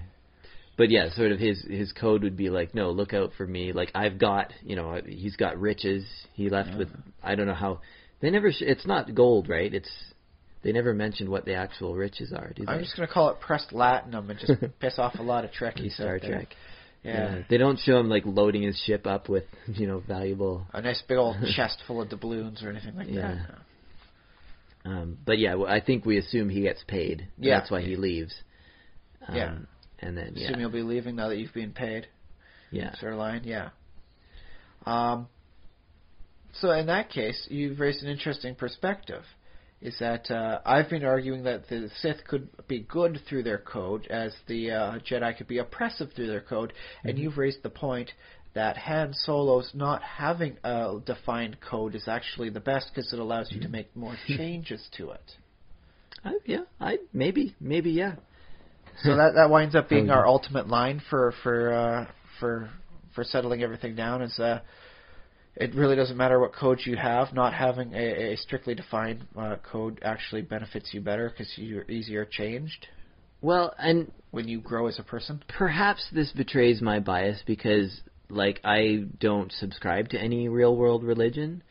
But yeah, sort of his code would be like, no, look out for me. Like, I've got, he's got riches. He left with, I don't know how, they never, it's not gold, right? They never mentioned what the actual riches are, do they? I'm just going to call it pressed latinum and just piss off a lot of Trekkies Star out there. Trek. Yeah. They don't show him, like, loading his ship up with, valuable... A nice big old chest full of doubloons or anything like that. No. But yeah, I think we assume he gets paid. Yeah. That's why he leaves. Yeah. And then, assume you'll be leaving now that you've been paid. Yeah. Sort of line, yeah. So in that case, you've raised an interesting perspective. Is that I've been arguing that the Sith could be good through their code, as the Jedi could be oppressive through their code, and you've raised the point that Han Solo's not having a defined code is actually the best because it allows you to make more changes to it. Maybe, yeah. So that winds up being our ultimate line for settling everything down. Is it really doesn't matter what code you have. Not having a strictly defined code actually benefits you better because you're easier changed. Well, and when you grow as a person, perhaps this betrays my bias because, like, I don't subscribe to any real world religion.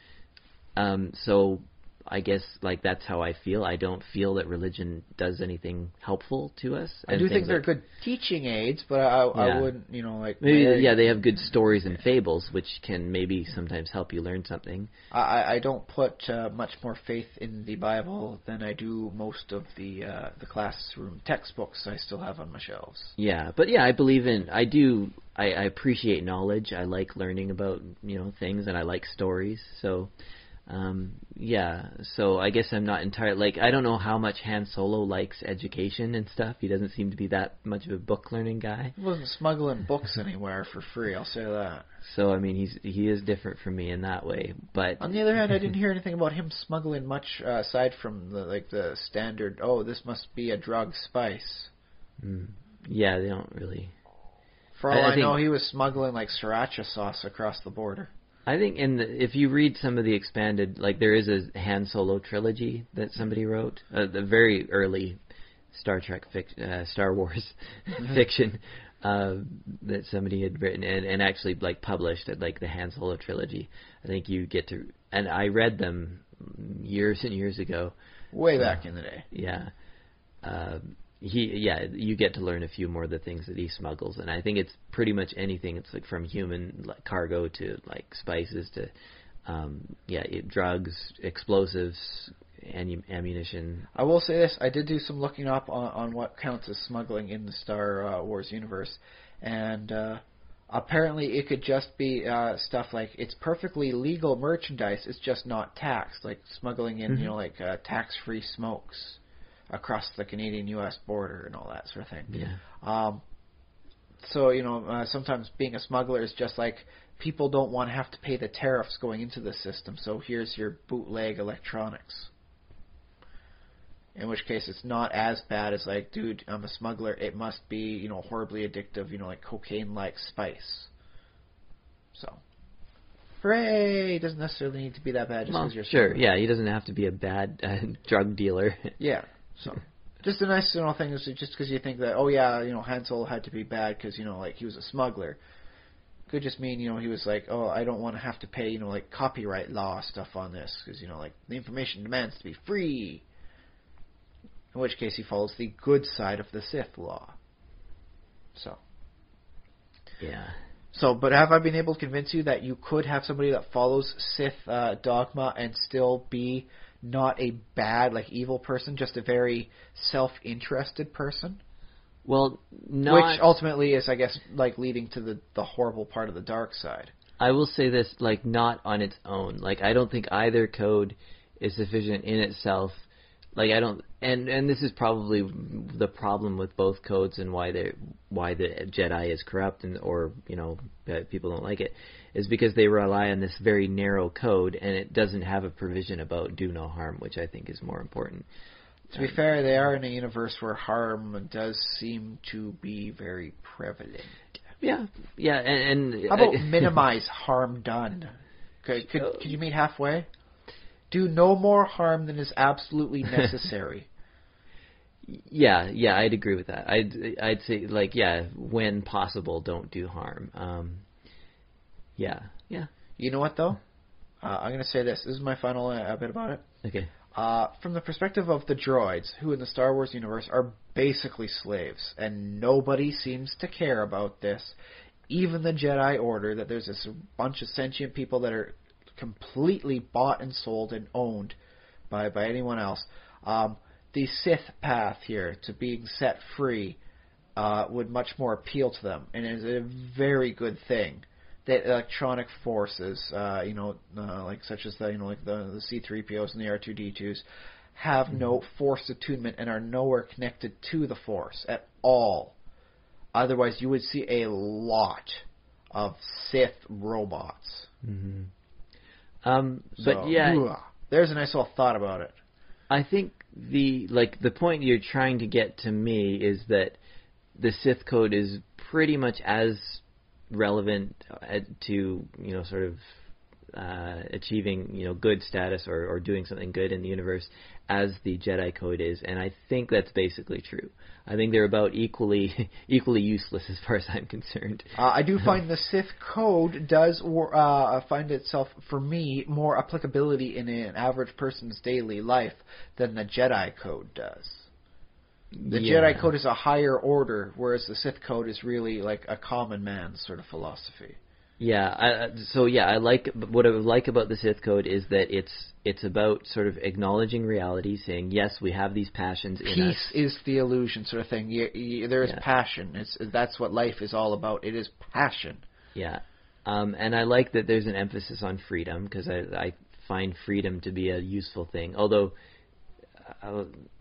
So I guess, like, that's how I feel. I don't feel that religion does anything helpful to us. I do think they're good teaching aids, but I wouldn't, maybe, they have good stories and fables, which can maybe sometimes help you learn something. I don't put much more faith in the Bible than I do most of the classroom textbooks I still have on my shelves. Yeah, but yeah, I believe in, I appreciate knowledge. I like learning about, things, and I like stories, so... so I guess I'm not entirely, like, I don't know how much Han Solo likes education and stuff. He doesn't seem to be that much of a book learning guy. He wasn't smuggling books anywhere for free, I'll say that. So, I mean, he is different from me in that way, but... On the other hand, I didn't hear anything about him smuggling much, aside from the standard, this must be a drug spice. Yeah, they don't really... For all I know, he was smuggling, like, sriracha sauce across the border. I think if you read some of the expanded, like, there is a Han Solo trilogy that somebody wrote, the very early Star Wars fiction that somebody had written and actually, like, published at, like, the Han Solo trilogy. I think you get to, and I read them years and years ago. Way back in the day. Yeah. You get to learn a few more of the things that he smuggles, and I think it's pretty much anything. It's like from human cargo to like spices to drugs, explosives, ammunition. I will say this: I did do some looking up on what counts as smuggling in the Star Wars universe, and apparently it could just be stuff like it's perfectly legal merchandise. It's just not taxed, like smuggling in tax-free smokes across the Canadian-U.S. border and all that sort of thing. Yeah. So, sometimes being a smuggler is just like people don't want to have to pay the tariffs going into the system, so here's your bootleg electronics. In which case it's not as bad as like, dude, I'm a smuggler, it must be, horribly addictive, like cocaine-like spice. So, hooray! It doesn't necessarily need to be that bad just because you're sure, yeah, he doesn't have to be a bad drug dealer. Yeah. So, just a nice thing is just because you think that, Han Solo had to be bad because, he was a smuggler. Could just mean, he was like, I don't want to have to pay, copyright law stuff on this because, the information demands to be free. In which case he follows the good side of the Sith law. So. Yeah. So, but have I been able to convince you that you could have somebody that follows Sith dogma and still be not a bad, evil person, just a very self-interested person? Well, which ultimately is, I guess, leading to the horrible part of the dark side. I will say this, not on its own. I don't think either code is sufficient in itself Like I don't, and this is probably the problem with both codes and why the Jedi is corrupt or that people don't like it, is because they rely on this very narrow code and it doesn't have a provision about do no harm, which I think is more important. To be fair, they are in a universe where harm does seem to be very prevalent. Yeah, and how about minimize harm done? Could you meet halfway? Do no more harm than is absolutely necessary. Yeah, I'd agree with that. I'd say when possible, don't do harm. Yeah. You know what though? I'm going to say this. This is my final bit about it. Okay. From the perspective of the droids, who in the Star Wars universe are basically slaves, and nobody seems to care about this. Even the Jedi Order, that there's this bunch of sentient people that are completely bought and sold and owned by anyone else. The Sith path here to being set free would much more appeal to them, and is a very good thing. That electronic forces, like such as the C-3POs and the R2-D2s, have no force attunement and are nowhere connected to the Force at all. Otherwise, you would see a lot of Sith robots. Mm-hmm. But yeah, there's a nice little thought about it. I think the point you're trying to get to me is that the Sith code is pretty much as relevant to sort of achieving good status or doing something good in the universe as the Jedi code is, and I think that's basically true. I think they're about equally useless as far as I'm concerned. I do find the Sith code does find itself, for me, more applicability in an average person's daily life than the Jedi code does. The Jedi code is a higher order, whereas the Sith code is really like a common man's sort of philosophy. Yeah, I like what I like about the Sith code is that it's about sort of acknowledging reality, saying yes, we have these passions in us. Peace is the illusion, sort of thing. There is passion. That's what life is all about. It is passion. Yeah, and I like that there's an emphasis on freedom because I find freedom to be a useful thing. Although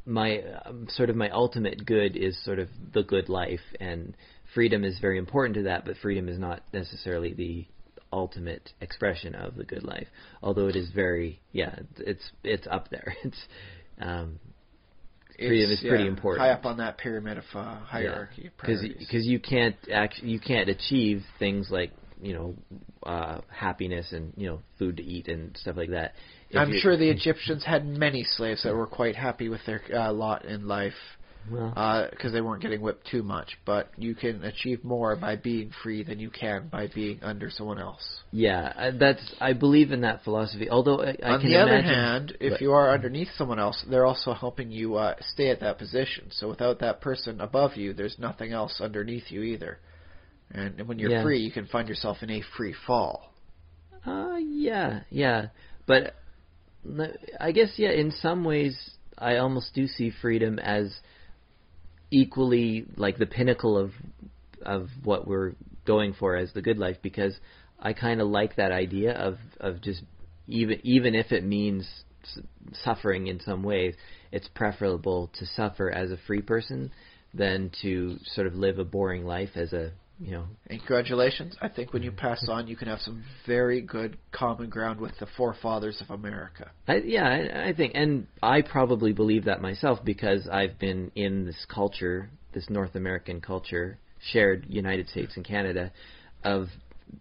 my ultimate good is sort of the good life, and freedom is very important to that, but freedom is not necessarily the ultimate expression of the good life. Although it is very, it's up there. Freedom is pretty important. High up on that pyramid of hierarchy. Because you can't achieve things like happiness and food to eat and stuff like that. I'm sure the Egyptians had many slaves that were quite happy with their lot in life. Because they weren't getting whipped too much, but you can achieve more by being free than you can by being under someone else. Yeah, I believe in that philosophy. Although on the other hand, if you are underneath someone else, they're also helping you stay at that position. So without that person above you, there's nothing else underneath you either. And when you're free, you can find yourself in a free fall. Yeah. But I guess in some ways, I almost do see freedom as equally like the pinnacle of what we're going for as the good life, because I kind of like that idea of just even if it means suffering in some ways, it's preferable to suffer as a free person than to sort of live a boring life as a And congratulations. I think when you pass on, you can have some very good common ground with the forefathers of America. I think, and I probably believe that myself because I've been in this culture, this North American culture, shared United States and Canada, of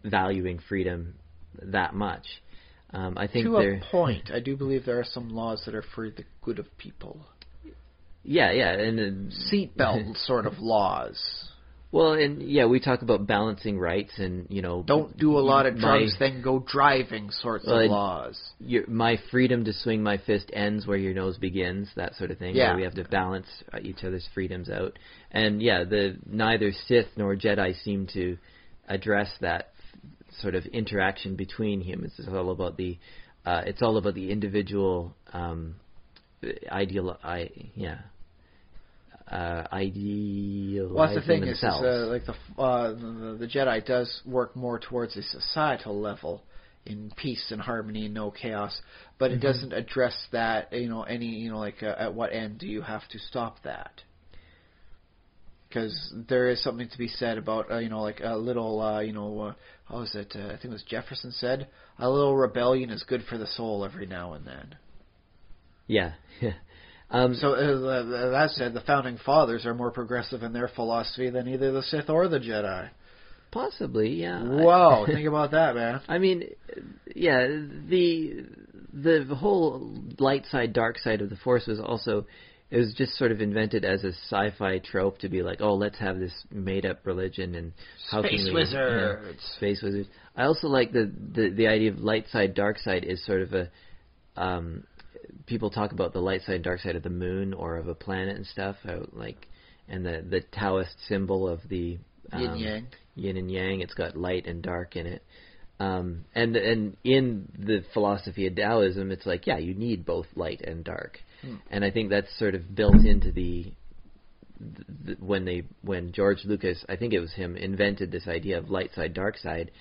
valuing freedom that much. I think to a point, I do believe there are some laws that are for the good of people. Yeah, and seatbelt sort of laws. Well, and we talk about balancing rights and, don't do a lot of drugs, then go driving sorts of laws. My freedom to swing my fist ends where your nose begins, that sort of thing. Yeah. Where we have to balance each other's freedoms out. And neither Sith nor Jedi seem to address that sort of interaction between humans. It's all about the individual idealizing well, that's the thing themselves. is like the Jedi does work more towards a societal level, in peace and harmony and no chaos. But it doesn't address that, at what end do you have to stop that? Because there is something to be said about, a little, how was it? I think it was Jefferson said, a little rebellion is good for the soul every now and then. Yeah. So that said, the founding fathers are more progressive in their philosophy than either the Sith or the Jedi. Possibly, yeah. Wow, think about that, man. I mean, yeah, the whole light side, dark side of the Force was also, it was just sort of invented as a sci-fi trope to be like, oh, let's have this made-up religion and how Space can we, wizards. Space wizards. I also like the idea of light side, dark side is sort of a people talk about the light side, dark side of the moon or of a planet and stuff, and the Taoist symbol of the yin and yang. It's got light and dark in it, and in the philosophy of Taoism, it's like, yeah, you need both light and dark, and I think that's sort of built into when George Lucas, I think it was him, invented this idea of light side, dark side.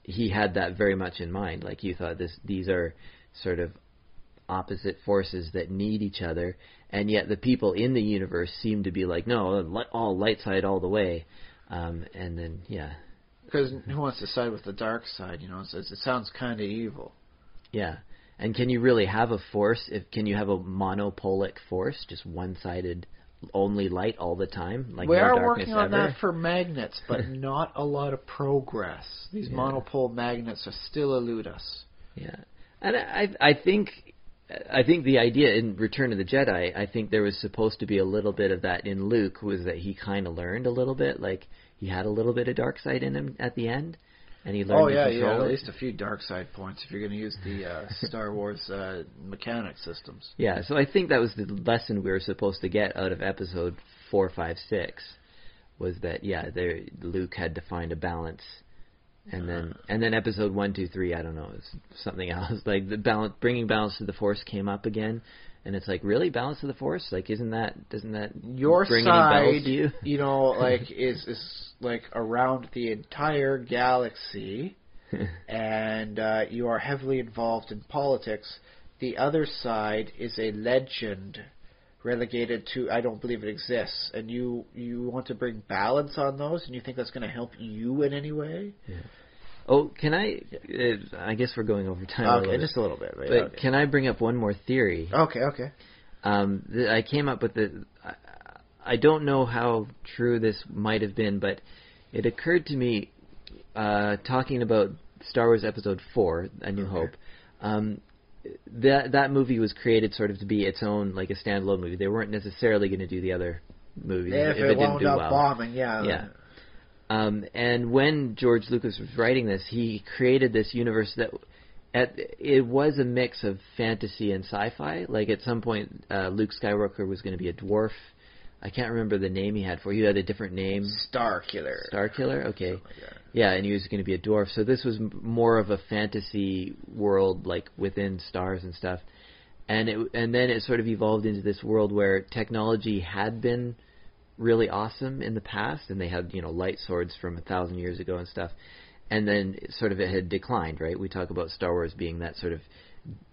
He had that very much in mind. Like, you thought these are sort of opposite forces that need each other, and yet the people in the universe seem to be like, no, all light side all the way, and then, yeah. Because who wants to side with the dark side, it sounds kind of evil. Yeah, and can you really have a force, can you have a monopolic force, just one-sided, only light all the time? Like, we no are darkness working on ever? that for magnets, but not a lot of progress. These monopole magnets still elude us. Yeah, and I think the idea in Return of the Jedi, I think there was supposed to be a little bit of that in Luke, was that he kind of learned a little bit, like he had a little bit of dark side in him at the end, and he learned to control at it. least a few dark side points if you're going to use the Star Wars mechanic systems. Yeah, so I think that was the lesson we were supposed to get out of Episode 4, 5, 6, was that, Luke had to find a balance. And then Episode 1, 2, 3, I don't know, it's something else. Like the balance, bringing balance to the Force came up again, and it's like, really, balance to the Force? Like, doesn't that your bring side, any bells to you? is like around the entire galaxy, and you are heavily involved in politics. The other side is a legend relegated to, I don't believe it exists, and you want to bring balance on those, and you think that's going to help you in any way? Yeah. Oh, can I? I guess we're going over time. Okay, just a little bit. Right? But okay. Can I bring up one more theory? Okay. I came up with I don't know how true this might have been, but it occurred to me talking about Star Wars Episode IV, A New Hope. That movie was created sort of to be its own, like a standalone movie. They weren't necessarily going to do the other movies if it didn't do well. Bombing, yeah. And when George Lucas was writing this, he created this universe that it was a mix of fantasy and sci-fi. Like, at some point, Luke Skywalker was going to be a dwarf. I can't remember the name he had for it. He had a different name. Starkiller. Starkiller? Okay. Oh, yeah, and he was going to be a dwarf. So this was more of a fantasy world, like within stars and stuff. And then it sort of evolved into this world where technology had been really awesome in the past, and they had, light swords from 1,000 years ago and stuff. And then it had declined, right? We talk about Star Wars being that sort of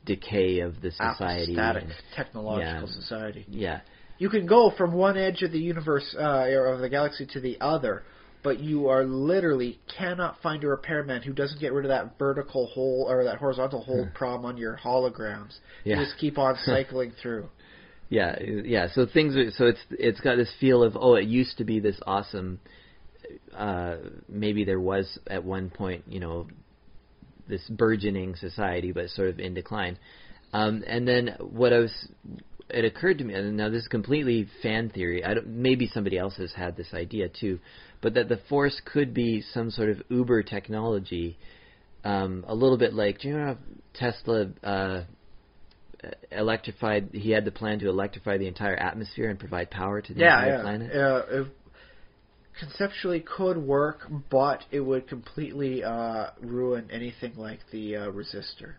decay of the society. Apostatic technological society. Yeah. You can go from one edge of the universe or of the galaxy to the other, but you are literally cannot find a repairman who doesn't get rid of that vertical hole or that horizontal hold problem on your holograms. You just keep on cycling through. Yeah. So it's got this feel of, it used to be this awesome. Maybe there was at one point, this burgeoning society, but sort of in decline. And then it occurred to me, and now this is completely fan theory. Maybe somebody else has had this idea too, but that the Force could be some sort of uber technology, a little bit like, do you know how Tesla electrified? He had the plan to electrify the entire atmosphere and provide power to the entire planet. It conceptually could work, but it would completely ruin anything like the resistor.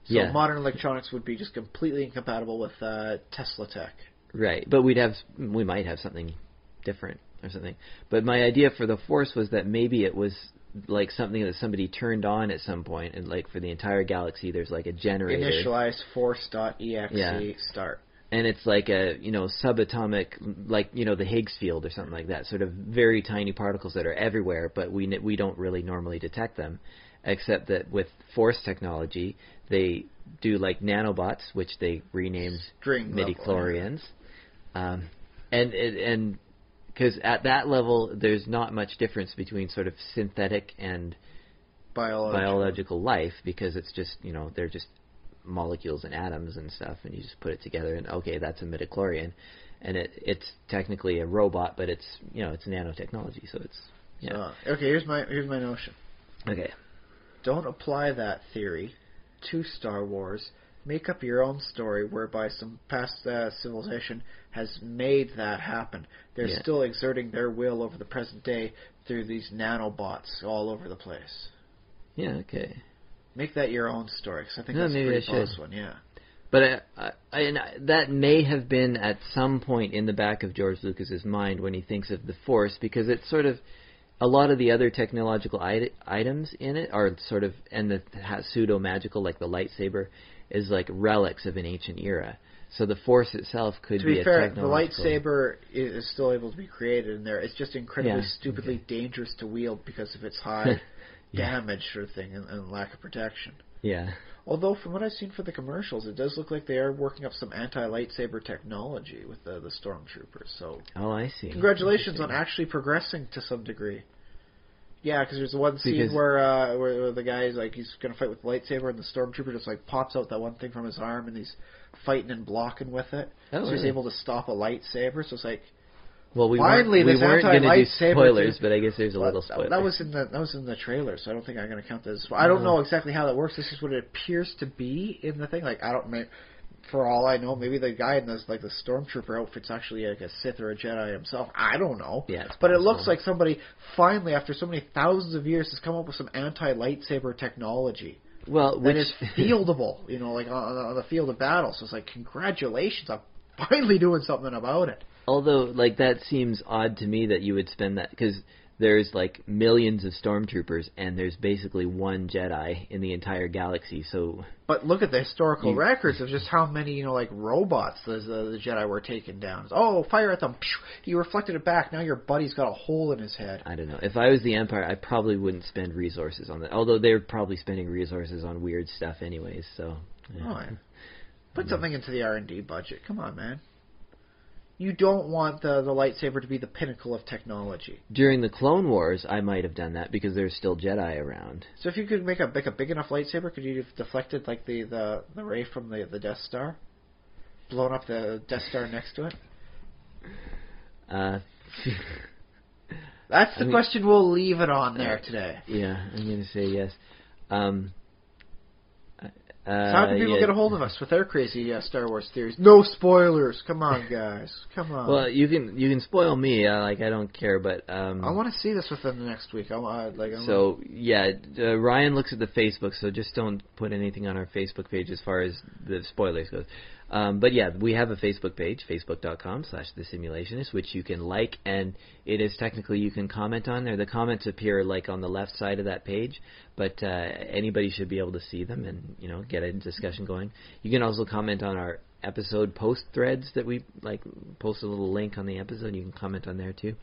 So modern electronics would be just completely incompatible with Tesla tech. Right, but we might have something different or something. But my idea for the Force was that maybe it was like something that somebody turned on at some point, and like for the entire galaxy, there's like a generator. Initialize force.exe start. And it's like a, subatomic, like, the Higgs field or something like that, sort of very tiny particles that are everywhere, but we don't really normally detect them, except that with force technology, they do like nanobots, which they renamed midichlorians. And because at that level, there's not much difference between sort of synthetic and biological life, because it's just, they're just molecules and atoms and stuff, and you just put it together, and okay, that's a midichlorian, and it's technically a robot, but it's it's nanotechnology, so it's okay. Here's my notion. Okay, don't apply that theory to Star Wars. Make up your own story whereby some past civilization has made that happen. They're still exerting their will over the present day through these nanobots all over the place. Yeah. Okay. Make that your own story, because I think that's a pretty close one, yeah. But that may have been at some point in the back of George Lucas's mind when he thinks of the Force, because it's sort of, a lot of the other technological items in it are sort of, and the pseudo-magical, like the lightsaber, is like relics of an ancient era. So the Force itself could be a technological... To be fair, the lightsaber is still able to be created in there. It's just incredibly stupidly dangerous to wield because of its high... damage sort of thing and lack of protection. Yeah. Although from what I've seen for the commercials, it does look like they are working up some anti-lightsaber technology with the stormtroopers. So. Oh, I see. Congratulations on actually progressing to some degree. Yeah, because there's one scene where the guy's like he's gonna fight with the lightsaber, and the stormtrooper just like pops out that one thing from his arm, and he's fighting and blocking with it. So he's able to stop a lightsaber. So it's like. Well, we weren't going to do spoilers, but I guess there's a little spoiler. That was in the trailer, so I don't think I'm going to count that as. I don't know exactly how that works. This is what it appears to be in the thing. Like for all I know, maybe the guy in the stormtrooper outfit's actually like a Sith or a Jedi himself. I don't know. Yeah, but it looks like somebody finally, after so many thousands of years, has come up with some anti-lightsaber technology. Well, that is fieldable, like on the field of battle. So it's like, congratulations, I'm finally doing something about it. Although, like, that seems odd to me that you would spend that, because there's, like, millions of stormtroopers, and there's basically one Jedi in the entire galaxy, so... But look at the historical records of just how many, robots the Jedi were taking down. Oh, fire at them. You reflected it back. Now your buddy's got a hole in his head. I don't know. If I was the Empire, I probably wouldn't spend resources on that. Although they're probably spending resources on weird stuff anyways, so... Yeah. Oh, yeah. Put something into the R&D budget. Come on, man. You don't want the lightsaber to be the pinnacle of technology. During the Clone Wars, I might have done that because there's still Jedi around. So if you could make a big enough lightsaber, could you have deflected like the ray from the Death Star? Blown up the Death Star next to it? That's the question we'll leave it on there today. Yeah, I'm going to say yes. So how can people get a hold of us with their crazy Star Wars theories? No spoilers. Come on, guys. Come on. Well, you can spoil me. I don't care, but I want to see this within the next week. Ryan looks at the Facebook, so just don't put anything on our Facebook page as far as the spoilers goes. But yeah, we have a Facebook page, facebook.com/The Simulationist, which you can like, and it is technically you can comment on there. The comments appear like on the left side of that page, but anybody should be able to see them and get a discussion going. You can also comment on our episode post threads that we post a little link on the episode. You can comment on there too.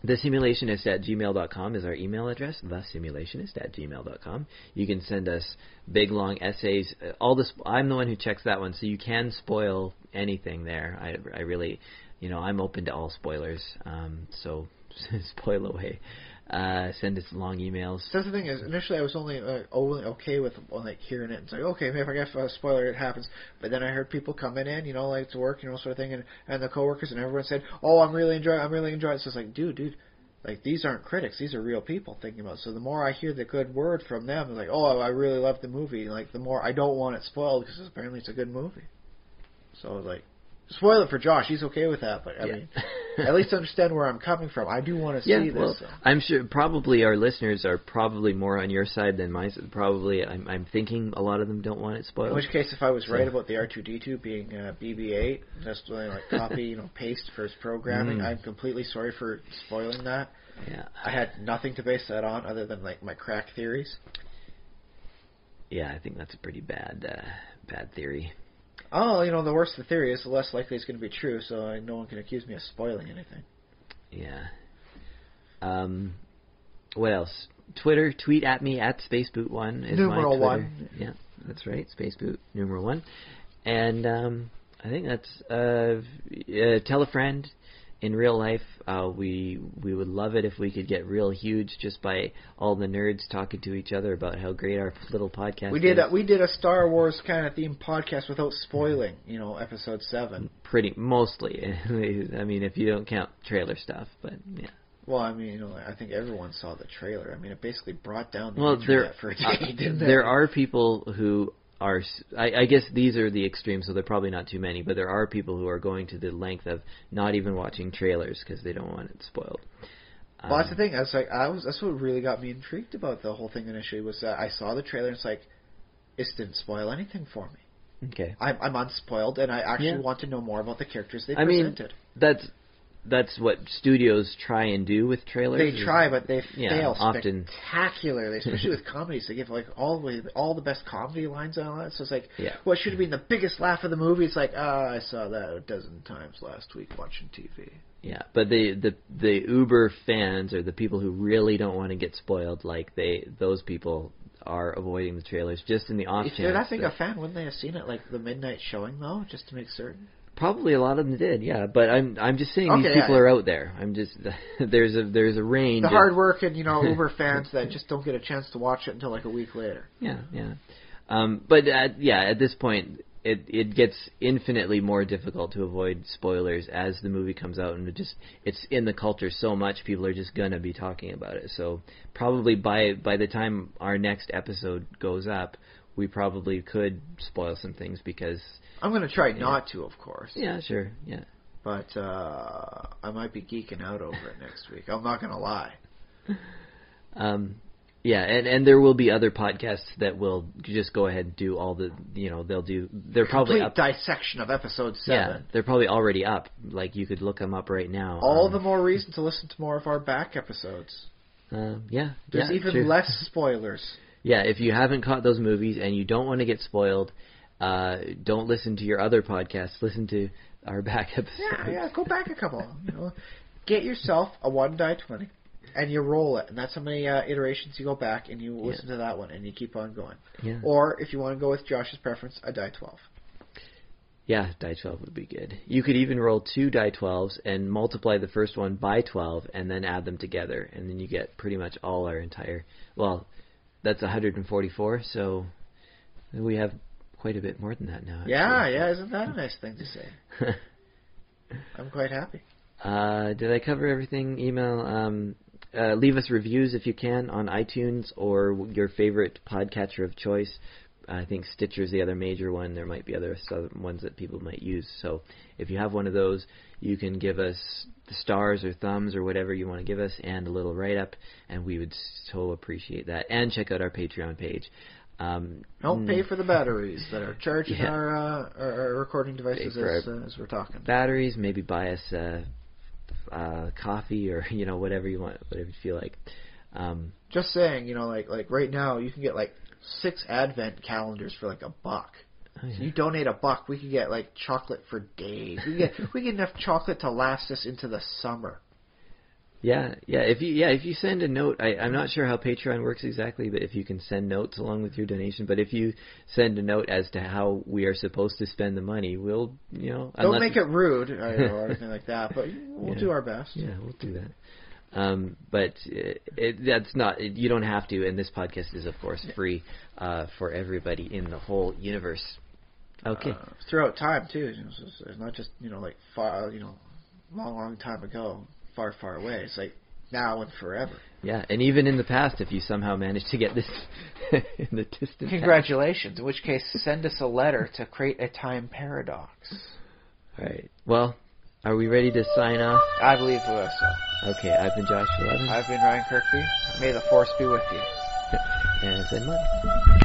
TheSimulationist@gmail.com is our email address, TheSimulationist@gmail.com. You can send us big, long essays. I'm the one who checks that one, so you can spoil anything there. I really, I'm open to all spoilers, so spoil away. Send us long emails. So the thing is, initially I was only okay with hearing it and say, okay, maybe if I get a spoiler, it happens. But then I heard people coming in, to work, sort of thing, and the coworkers and everyone said, oh, I'm really enjoying it. So it's like, dude, these aren't critics, these are real people thinking about it. So the more I hear the good word from them, it's like, oh, I really love the movie. The more I don't want it spoiled because apparently it's a good movie. So I was like, spoil it for Josh. He's okay with that, but I mean, at least understand where I'm coming from. I do want to see this. Well, I'm sure probably our listeners are probably more on your side than mine. Probably, I'm thinking a lot of them don't want it spoiled. In which case, if I was right about the R2-D2 being BB-8, just copy, paste for his programming, I'm completely sorry for spoiling that. Yeah. I had nothing to base that on other than like my crack theories. Yeah, I think that's a pretty bad theory. Oh, the worse the theory is, the less likely it's going to be true, so no one can accuse me of spoiling anything. Yeah. What else? Twitter, tweet at me at SpaceBoot1 is numeral my Twitter. 1. Yeah, that's right, SpaceBoot numeral 1. And I think that's tell a friend. In real life, we would love it if we could get real huge just by all the nerds talking to each other about how great our little podcast is. We did a Star Wars kind of themed podcast without spoiling, Episode 7. Mostly. I mean, if you don't count trailer stuff, but yeah. Well, I mean, I think everyone saw the trailer. I mean, it basically brought down the internet for a day, didn't it? There are people who are, I guess these are the extremes, so they're probably not too many, but there are people who are going to the length of not even watching trailers because they don't want it spoiled. Well, that's the thing. That's what really got me intrigued about the whole thing initially, was that I saw the trailer and it's like, it didn't spoil anything for me. Okay. I'm unspoiled, and I actually want to know more about the characters they presented. I mean, that's what studios try and do with trailers. They try, but they fail often spectacularly, especially with comedies. They give like all the best comedy lines and all that. So it's like, yeah. What should have been the biggest laugh of the movie? It's like, I saw that a dozen times last week watching TV. Yeah, but the uber fans, or the people who really don't want to get spoiled, those people are avoiding the trailers just in the off chance. If they're that big a fan, wouldn't they have seen it like the midnight showing though, just to make certain? Probably a lot of them did, yeah. But I'm just saying these people are out there. I'm just there's a range. The hard working, Uber fans that just don't get a chance to watch it until like a week later. Yeah. But at this point, it gets infinitely more difficult to avoid spoilers as the movie comes out, and it's in the culture so much. People are just gonna be talking about it. So probably by the time our next episode goes up, we probably could spoil some things because. I'm going to try not to, of course. Yeah, sure, yeah. But I might be geeking out over it next week. I'm not going to lie. Yeah, and there will be other podcasts that will just go ahead and do all the, they're probably up. Complete dissection of Episode 7. Yeah, they're probably already up. Like, you could look them up right now. All the more reason to listen to more of our back episodes. Yeah. There's even less spoilers. Yeah, if you haven't caught those movies and you don't want to get spoiled, don't listen to your other podcasts. Listen to our back episodes. Yeah, go back a couple. Get yourself a 1 die 20, and you roll it, and that's how many iterations you go back, and you listen to that one, and you keep on going. Yeah. Or if you want to go with Josh's preference, a die 12. Yeah, die 12 would be good. You could even roll 2 die 12s and multiply the first one by 12, and then add them together, and then you get pretty much all our entire. Well, that's 144, so we have quite a bit more than that now. Actually. Yeah, isn't that a nice thing to say? I'm quite happy. Did I cover everything? Email. Leave us reviews if you can on iTunes or your favorite podcatcher of choice. I think Stitcher's the other major one. There might be other ones that people might use. So if you have one of those, you can give us the stars or thumbs or whatever you want to give us and a little write-up, and we would so appreciate that. And check out our Patreon page. Don't pay for the batteries that are charging our recording devices as we're talking. Batteries, maybe buy us coffee or whatever you want, whatever you feel like. Just saying, like right now you can get like 6 advent calendars for like $1. Oh, yeah. So you donate $1, we could get like chocolate for days. We get enough chocolate to last us into the summer. Yeah. If you send a note, I'm not sure how Patreon works exactly, but if you can send notes along with your donation. But if you send a note as to how we are supposed to spend the money, we'll don't make it rude or anything like that. But we'll do our best. Yeah, we'll do that. But that's not. You don't have to. And this podcast is, of course, free for everybody in the whole universe. Okay. Throughout time too. It's not just like far long time ago. Far, far away. It's like now and forever. Yeah, and even in the past, if you somehow managed to get this in the distant congratulations. Past. In which case, send us a letter to create a time paradox. All right. Well, are we ready to sign off? I believe so. Okay, I've been Josh Levin. I've been Ryan Kirkby. May the Force be with you. And Zen Mud.